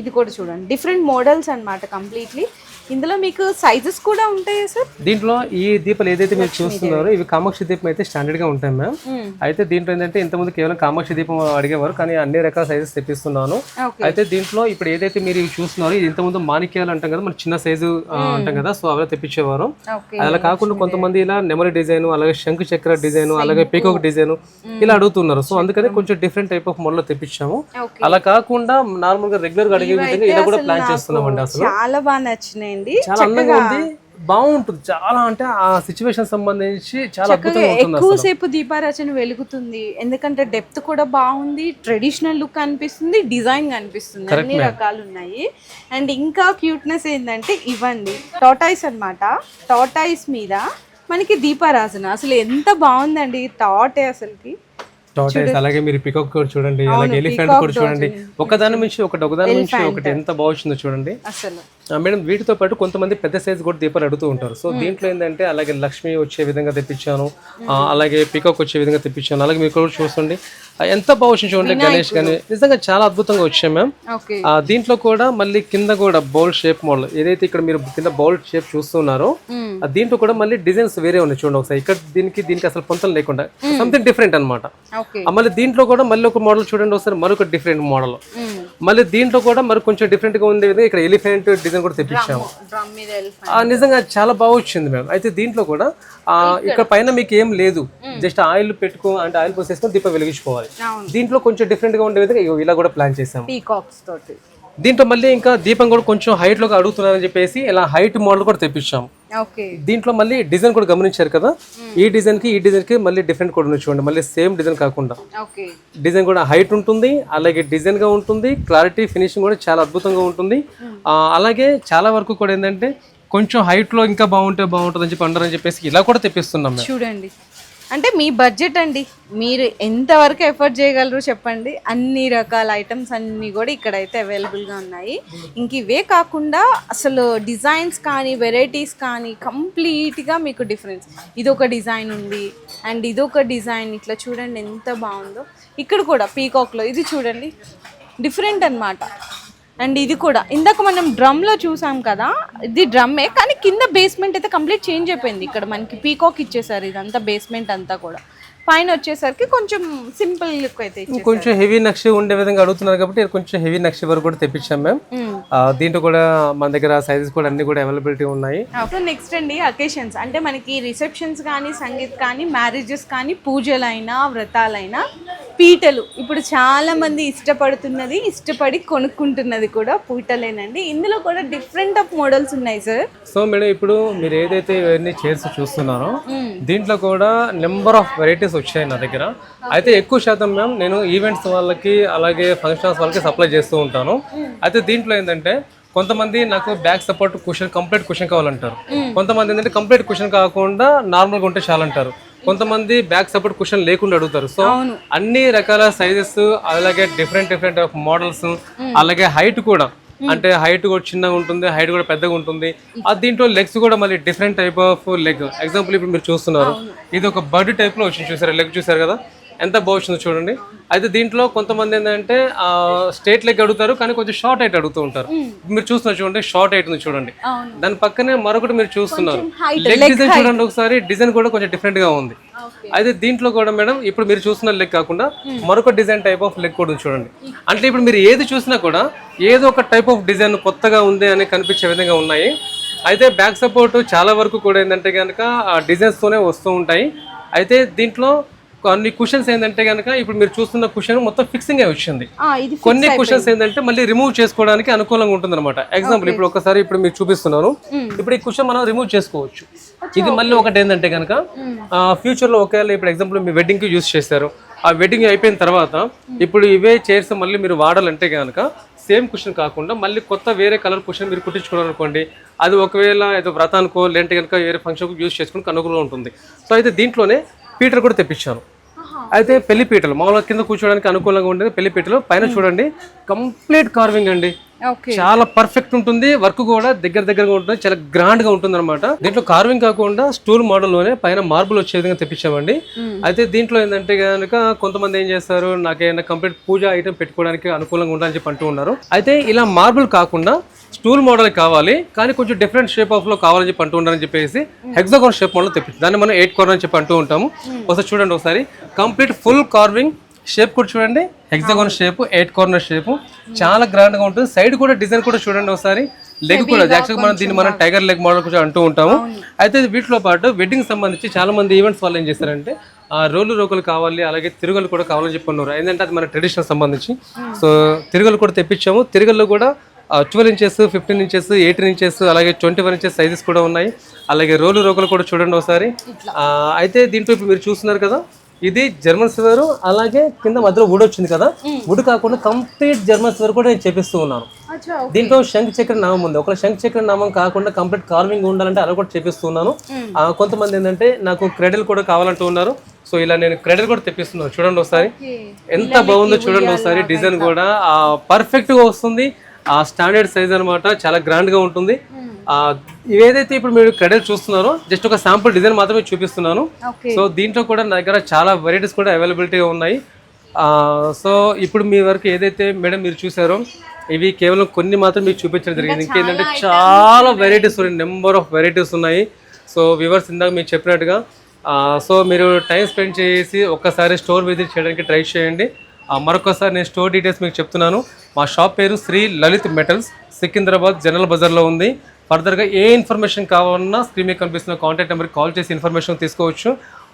ఇది కూడా చూడండి, డిఫరెంట్ మోడల్స్ అన్నమాట కంప్లీట్లీ. ఇందులో మీకు సైజెస్ కూడా ఉంటాయా సార్? దీంట్లో ఈ దీపాలు ఏదైతే మీరు చూస్తున్నారో ఇవి కామాక్షి దీపం అయితే స్టాండర్డ్ గా ఉంటాయి మ్యామ్. అయితే దీంట్లో ఏంటంటే ఇంతకుముందు కేవలం కామాక్షి దీపం అడిగేవారు, కానీ అన్ని రకాల సైజెస్ తెప్పిస్తున్నాను. అయితే దీంట్లో ఇప్పుడు ఏదైతే మీరు ఇవి చూస్తున్నారో ఇది ఇంతకుముందు మాణిక్యాలు అంటాం కదా, మన చిన్న సైజు అంటాం కదా, సో అలా తెప్పించేవారు. అలా కాకుండా కొంతమంది ఇలా నెమలి డిజైన్, అలాగే శంకు చక్ర డిజైన్, అలాగే పీకాక్ డిజైన్ ఇలా అడుగుతున్నారు. సో అందుకని కొంచెం డిఫరెంట్ టైప్ ఆఫ్ మోడల్ తెప్పించాము. అలా కాకుండా నార్మల్ గా రెగ్యులర్ గా అడిగే విధంగా ఇలా కూడా ప్లాన్ చేస్తున్నామండి. అసలు చాలా బాగా నచ్చినాయి, చాలా అందంగా ఉంది, బాగుంటుంది చాలా. అంటే ఆ సిచ్యువేషన్ సంబంధించి చాలా అద్భుతంగా ఉంటుంది. ఎక్కువసేపు దీపారాజన వెలుగుతుంది, ఎందుకంటే డెప్త్ కూడా బాగుంది, ట్రెడిషనల్ లుక్ అనిపిస్తుంది, డిజైన్ కనిపిస్తుంది, అన్ని రకాలు ఉన్నాయి. అండ్ ఇంకా క్యూట్నెస్ ఏంటంటే ఇవ్వండి టాటాయిస్ అన్నమాట. టాటాయిస్ మీద మనకి దీపారాజన అసలు ఎంత బాగుందండి టాటే అసలుకి. టాటాయిస్, అలాగే మీరు పికాక్ కూడా చూడండి, అలాగే ఎలిఫెంట్ కూడా చూడండి, ఒకదాని నుంచి ఒకదాని నుంచి ఒకటి ఎంత బాగుందో చూడండి అసలు. మేడం వీటితో పాటు కొంతమంది పెద్ద సైజ్ కూడా దీపాలు అడుగుతూ ఉంటారు. సో దీంట్లో ఏంటంటే అలాగే లక్ష్మి వచ్చే విధంగా తెప్పించాను, అలాగే పీకాక్ వచ్చే విధంగా తెప్పించాను. అలాగే మీరు కూడా చూసుకోండి ఎంత బాగుంది చూడండి, గణేష్ కానీ నిజంగా చాలా అద్భుతంగా వచ్చాయి మ్యామ్. దీంట్లో కూడా మళ్ళీ కింద కూడా బౌల్ షేప్ మోడల్ ఏదైతే ఇక్కడ మీరు కింద బౌల్ షేప్ చూస్తున్నారో దీంట్లో కూడా మళ్ళీ డిజైన్స్ వేరే ఉన్నాయి చూడండి ఒకసారి. ఇక్కడ దీనికి అసలు పొంతలు లేకుండా సంథింగ్ డిఫరెంట్ అనమాట. మళ్ళీ దీంట్లో కూడా మళ్ళీ ఒక మోడల్ చూడండి ఒకసారి, మరొక డిఫరెంట్ మోడల్. మళ్ళీ దీంట్లో కూడా మరి కొంచెం డిఫరెంట్ గా ఉంది విధంగా ఇక్కడ ఎలిఫెంట్ డిజైన్ కూడా తెప్పించాము. నిజంగా చాలా బాగా వచ్చింది మ్యామ్. అయితే దీంట్లో కూడా ఇక్కడ పైన మీకు ఏం లేదు, జస్ట్ ఆయిల్ పెట్టుకో అంటే ఆయిల్ పోసేసుకొని దీపం వెలిగించుకోవాలి. దీంట్లో కొంచెం డిఫరెంట్ గా ఉండే విధంగా ఇలా కూడా ప్లాన్ చేసాము. దీంట్లో మళ్ళీ ఇంకా దీపం కూడా కొంచెం హైట్ లో అడుగుతున్నారని చెప్పేసి ఇలా హైట్ మోడల్ కూడా తెప్పించాము. దీంట్లో మళ్ళీ డిజైన్ కూడా గమనించారు కదా, ఈ డిజైన్ కి మళ్ళీ డిఫరెంట్ కూడా ఉంది చూడండి. మళ్ళీ సేమ్ డిజైన్ కాకుండా డిజైన్ కూడా హైట్ ఉంటుంది, అలాగే డిజైన్ గా ఉంటుంది, క్లారిటీ ఫినిషింగ్ కూడా చాలా అద్భుతంగా ఉంటుంది. అలాగే చాలా వరకు కూడా ఏంటంటే కొంచెం హైట్ లో ఇంకా బాగుంటుంది అని చెప్పి అంటారని చెప్పేసి ఇలా కూడా తెప్పిస్తున్నాం చూడండి. అంటే మీ బడ్జెట్ అండి, మీరు ఎంతవరకు ఎఫర్ట్ చేయగలరు చెప్పండి. అన్ని రకాల ఐటమ్స్ అన్నీ కూడా ఇక్కడైతే అవైలబుల్గా ఉన్నాయి. ఇంక ఇవే కాకుండా అసలు డిజైన్స్ కానీ వెరైటీస్ కానీ కంప్లీట్గా మీకు డిఫరెన్స్. ఇదొక డిజైన్ ఉంది అండ్ ఇదొక డిజైన్, ఇట్లా చూడండి ఎంత బాగుందో. ఇక్కడ కూడా పీకాక్లో ఇది చూడండి డిఫరెంట్ అన్నమాట. అండ్ ఇది కూడా ఇందాక మనం డ్రమ్లో చూసాం కదా, ఇది డ్రమ్మే కానీ కింద బేస్మెంట్ అయితే కంప్లీట్ చేంజ్ అయిపోయింది. ఇక్కడ మనకి పీకాక్ ఇచ్చేసారు, ఇదంతా బేస్మెంట్ అంతా కూడా. పైన వచ్చేసరికి కొంచెం సింపుల్ లుక్ అయితే కొంచెం హెవీ నక్షి ఉండే విధంగా అడుగుతున్నారు కాబట్టి కొంచెం హెవీ నక్షి వరకు కూడా తెప్పించాం మ్యామ్. దీంట్లో కూడా మన దగ్గర సైజెస్ కూడా అన్ని కూడా అవైలబిలిటీ ఉన్నాయి. నెక్స్ట్ అండి అకేషన్స్ అంటే మనకి రిసెప్షన్స్ కానీ సంగీత్ కానీ మ్యారేజెస్ కానీ పూజలైనా వ్రతాలైనా పీటలు ఇప్పుడు చాలా మంది ఇష్టపడి కొనుక్కుంటున్నది కూడా పీటలేనండి. ఇందులో కూడా డిఫరెంట్ ఆఫ్ మోడల్స్ ఉన్నాయి సార్. సో మేడం ఇప్పుడు మీరు ఏదైతే ఇవన్నీ చైర్స్ చూస్తున్నారో దీంట్లో కూడా నెంబర్ ఆఫ్ వెరైటీస్ వచ్చాయి నా దగ్గర. అయితే ఎక్కువ శాతం మ్యామ్ నేను ఈవెంట్స్ వాళ్ళకి అలాగే ఫంక్షన్స్ వాళ్ళకి సప్లై చేస్తూ ఉంటాను. అయితే దీంట్లో ఏంటంటే కొంతమంది నాకు back support cushion complete cushion కావాలంటారు, కొంతమంది ఏంటంటే కంప్లీట్ కుషన్ కాకుండా నార్మల్గా ఉంటే చాలంటారు, కొంతమంది బ్యాక్ సపోర్ట్ కుషన్ లేకుండా అడుగుతారు. సో అన్ని రకాల సైజెస్ అలాగే డిఫరెంట్ ఆఫ్ మోడల్స్, అలాగే హైట్ కూడా అంటే హైట్ కూడా చిన్నగా ఉంటుంది, హైట్ కూడా పెద్దగా ఉంటుంది. దీంట్లో లెగ్స్ కూడా మళ్ళీ different type of leg. Example ఇప్పుడు మీరు చూస్తున్నారు ఇది ఒక బర్డ్ టైప్ లో వచ్చింది, చూసారు లెగ్ చూసారు కదా ఎంత బాగుందో చూడండి. అయితే దీంట్లో కొంతమంది ఏంటంటే స్ట్రేట్ లెగ్ అడుగుతారు కానీ కొంచెం షార్ట్ హైట్ అడుగుతూ ఉంటారు. మీరు చూస్తున్నారు చూడండి షార్ట్ హైట్ ఉంది చూడండి, దాని పక్కనే మరొకటి మీరు చూస్తున్నారు లెగ్ డిజైన్ చూడండి ఒకసారి, డిజైన్ కూడా కొంచెం డిఫరెంట్ గా ఉంది. అయితే దీంట్లో కూడా మేడం ఇప్పుడు మీరు చూస్తున్న లెగ్ కాకుండా మరొక డిజైన్ టైప్ ఆఫ్ లెగ్ కూడా ఉంది చూడండి. అంటే ఇప్పుడు మీరు ఏది చూసినా కూడా ఏదో ఒక టైప్ ఆఫ్ డిజైన్ కొత్తగా ఉంది అని కనిపించే విధంగా ఉన్నాయి. అయితే బ్యాక్ సపోర్ట్ చాలా వరకు కూడా ఏంటంటే కనుక డిజైన్స్ తోనే వస్తూ ఉంటాయి. అయితే దీంట్లో కొన్ని కుషన్స్ ఏంటంటే కనుక ఇప్పుడు మీరు చూస్తున్న కుషన్ మొత్తం ఫిక్సింగ్ అయి వచ్చింది. కొన్ని కుషన్స్ ఏంటంటే మళ్ళీ రిమూవ్ చేసుకోవడానికి అనుకూలంగా ఉంటుంది అనమాట. ఎగ్జాంపుల్ ఇప్పుడు ఒకసారి ఇప్పుడు మీకు చూపిస్తున్నాను, ఇప్పుడు ఈ కుషన్ మనం రిమూవ్ చేసుకోవచ్చు. ఇది మళ్ళీ ఒకటి ఏంటంటే కనుక ఫ్యూచర్ లో ఒకవేళ ఇప్పుడు ఎగ్జాంపుల్ మీ వెడ్డింగ్ కి యూజ్ చేస్తారు, ఆ వెడ్డింగ్ అయిపోయిన తర్వాత ఇప్పుడు ఇవే చైర్స్ మళ్ళీ మీరు వాడాలంటే కనుక సేమ్ కుషన్ కాకుండా మళ్ళీ కొత్త వేరే కలర్ కుషన్ మీరు కుట్టించుకోవాలనుకోండి, అది ఒకవేళ ఏదో వ్రతానికో లేదంటే కనుక వేరే ఫంక్షన్కు యూజ్ చేసుకోవడానికి అనుకూలంగా ఉంటుంది. సో అయితే దీంట్లోనే పీటర్ కూడా తెప్పించాను. అయితే పెళ్లి పీటలు మామూలుగా కింద కూర్చోడానికి అనుకూలంగా ఉండేది పెళ్లి పీటలు. పైన చూడండి కంప్లీట్ కార్వింగ్ అండి, ఓకే చాలా పర్ఫెక్ట్ ఉంటుంది. వర్క్ కూడా దగ్గరగా ఉంటుంది, చాలా గ్రాండ్ గా ఉంటుంది అనమాట. దీంట్లో కార్వింగ్ కాకుండా స్టూల్ మోడల్ లోనే పైన మార్బుల్ వచ్చే విధంగా తెప్పించామండి. అయితే దీంట్లో ఏంటంటే కనుక కొంతమంది ఏం చేస్తారు, నాకేమైనా కంప్లీట్ పూజ ఐటమ్ పెట్టుకోవడానికి అనుకూలంగా ఉండాలని చెప్పి అంటూ ఉన్నారు. అయితే ఇలా మార్బుల్ కాకుండా స్టూల్ మోడల్ కావాలి కానీ కొంచెం డిఫరెంట్ షేప్ ఆఫ్ లో కావాలని చెప్పి అంటూ ఉన్నారని చెప్పేసి హెక్సాగాన్ షేప్ మోడల్ తెప్పించి దాన్ని మనం 8 కార్నర్ అని చెప్పి అంటూ ఉంటాము. ఒకసారి చూడండి, ఒకసారి కంప్లీట్ ఫుల్ కార్వింగ్ షేప్ కూడా చూడండి, హెక్సాగాన్ షేప్ 8 కార్నర్ షేప్ చాలా గ్రాండ్ గా ఉంటుంది. సైడ్ కూడా డిజైన్ కూడా చూడండి ఒకసారి, లెగ్ కూడా యాక్చువల్గా మనం దీన్ని మనం టైగర్ లెగ్ మోడల్ కూడా అంటూ ఉంటాము. అయితే వీటిలో పాటు వెడ్డింగ్ సంబంధించి చాలా మంది ఈవెంట్స్ వాళ్ళు ఏం చేస్తారంటే రోకలు కావాలి, అలాగే తిరుగులు కూడా కావాలని చెప్పి ఉన్నారు. ఏంటంటే అది మన ట్రెడిషనల్ సంబంధించి. సో తిరుగులు కూడా తెప్పించాము. తిరుగుల్లో కూడా 12 ఇంచెస్, 15 ఇంచెస్, 18 ఇంచెస్, అలాగే 21 ఇంచెస్ సైజెస్ కూడా ఉన్నాయి. అలాగే రోకలు కూడా చూడండి ఒకసారి. అయితే దీంట్లో ఇప్పుడు మీరు చూస్తున్నారు కదా, ఇది జర్మన్ సిల్వర్, అలాగే కింద మధ్యలో వుడ్ వచ్చింది కదా, వుడ్ కాకుండా కంప్లీట్ జర్మన్ సిల్వర్ కూడా నేను చేపిస్తూ ఉన్నాను. దీంట్లో శంఖ చక్ర నామం ఉంది. ఒకవేళ శంఖ చక్ర నామం కాకుండా కంప్లీట్ కార్వింగ్ ఉండాలంటే అలా కూడా చేపిస్తున్నాను. కొంతమంది ఏంటంటే నాకు క్రెడిల్ కూడా కావాలంటూ ఉన్నారు. సో ఇలా నేను క్రెడిల్ కూడా తెప్పిస్తున్నాను. చూడండి ఒకసారి ఎంత బాగుందో చూడండి ఒకసారి. డిజైన్ కూడా పర్ఫెక్ట్ గా వస్తుంది, ఆ స్టాండర్డ్ సైజ్ అనమాట, చాలా గ్రాండ్ గా ఉంటుంది. ఇవేదైతే ఇప్పుడు మీరు క్రెడిల్ చూస్తున్నారో జస్ట్ ఒక శాంపుల్ డిజైన్ మాత్రమే చూపిస్తున్నాను. సో దీంట్లో కూడా నా దగ్గర చాలా వెరైటీస్ కూడా అవైలబిలిటీగా ఉన్నాయి. సో ఇప్పుడు మీ వరకు ఏదైతే మేడం మీరు చూసారో ఇవి కేవలం కొన్ని మాత్రం మీకు చూపించడం జరిగింది. ఇంకేంటంటే చాలా వెరైటీస్ ఉన్నాయి, నెంబర్ ఆఫ్ వెరైటీస్ ఉన్నాయి. సో వ్యూవర్స్ ఇందాక మీకు చెప్పినట్టుగా సో మీరు టైం స్పెండ్ చేసి ఒక్కసారి స్టోర్ విజిట్ చేయడానికి ట్రై చేయండి. మరొకసారి నేను స్టోర్ డీటెయిల్స్ మీకు చెప్తున్నాను. మా షాప్ పేరు శ్రీ లలిత్ మెటల్స్, సికింద్రాబాద్ జనరల్ బజార్లో ఉంది. ఫర్దర్గా ఏ ఇన్ఫర్మేషన్ కావాలన్నా స్క్రీన్ మీద కనిపిస్తున్న కాంటాక్ట్ నెంబర్కి కాల్ చేసి ఇన్ఫర్మేషన్ తీసుకోవచ్చు.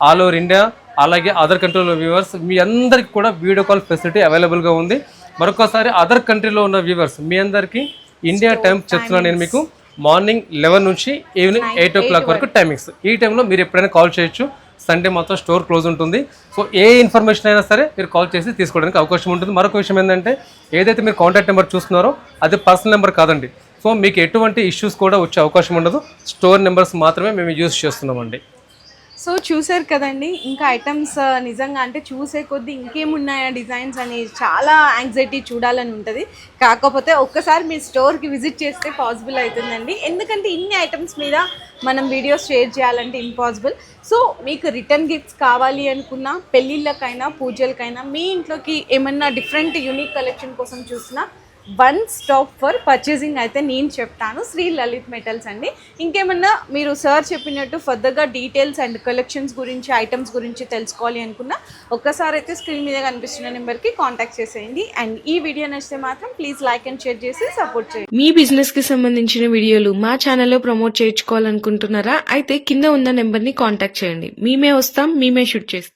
ఆల్ ఓవర్ ఇండియా అలాగే అదర్ కంట్రీలో వ్యూవర్స్ మీ అందరికి కూడా వీడియో కాల్ ఫెసిలిటీ అవైలబుల్గా ఉంది. మరొకసారి అదర్ కంట్రీలో ఉన్న వ్యూవర్స్ మీ అందరికీ ఇండియా టైం చెప్తున్నాను నేను మీకు. మార్నింగ్ 11 నుంచి ఈవినింగ్ 8 o'clock వరకు టైమింగ్స్. ఈ టైంలో మీరు ఎప్పుడైనా కాల్ చేయొచ్చు. సండే మాత్రం స్టోర్ క్లోజ్ ఉంటుంది. సో ఏ ఇన్ఫర్మేషన్ అయినా సరే మీరు కాల్ చేసి తీసుకోవడానికి అవకాశం ఉంటుంది. మరొక విషయం ఏంటంటే ఏదైతే మీరు కాంటాక్ట్ నెంబర్ చూస్తున్నారో అది పర్సనల్ నెంబర్ కాదండి. సో మీకు ఎటువంటి ఇష్యూస్ కూడా వచ్చే అవకాశం ఉండదు. స్టోర్ నెంబర్స్ మాత్రమే మేము యూజ్ చేస్తున్నామండి. సో చూసారు కదండి, ఇంకా ఐటమ్స్ నిజంగా అంటే చూసే కొద్దీ ఇంకేమున్నాయా డిజైన్స్ అని చాలా యాంగ్జైటీ చూడాలని ఉంటుంది. కాకపోతే ఒక్కసారి మీ స్టోర్కి విజిట్ చేస్తే పాసిబుల్ అవుతుందండి. ఎందుకంటే ఇన్ని ఐటమ్స్ మీద మనం వీడియోస్ షేర్ చేయాలంటే ఇంపాసిబుల్. సో మీకు రిటర్న్ గిఫ్ట్స్ కావాలి అనుకున్నా, పెళ్ళిళ్ళకైనా పూజలకైనా, మీ ఇంట్లోకి ఏమన్నా డిఫరెంట్ యూనిక్ కలెక్షన్ కోసం చూసినా వన్ స్టాప్ ఫర్ పర్చేసింగ్ అయితే నేను చెప్తాను, శ్రీ లలిత్ మెటల్స్ అండి. ఇంకేమన్నా మీరు సార్ చెప్పినట్టు ఫర్దర్గా డీటెయిల్స్ అండ్ కలెక్షన్స్ గురించి, ఐటమ్స్ గురించి తెలుసుకోవాలి అనుకున్నా ఒక్కసారి అయితే స్క్రీన్ మీద కనిపిస్తున్న నెంబర్కి కాంటాక్ట్ చేసేయండి. అండ్ ఈ వీడియో నచ్చితే మాత్రం ప్లీజ్ లైక్ అండ్ షేర్ చేసి సపోర్ట్ చేయండి. మీ బిజినెస్ కి సంబంధించిన వీడియోలు మా ఛానల్లో ప్రమోట్ చేయించుకోవాలనుకుంటున్నారా? అయితే కింద ఉన్న నెంబర్ ని కాంటాక్ట్ చేయండి. మేమే వస్తాం, మేమే షూట్ చేస్తాం.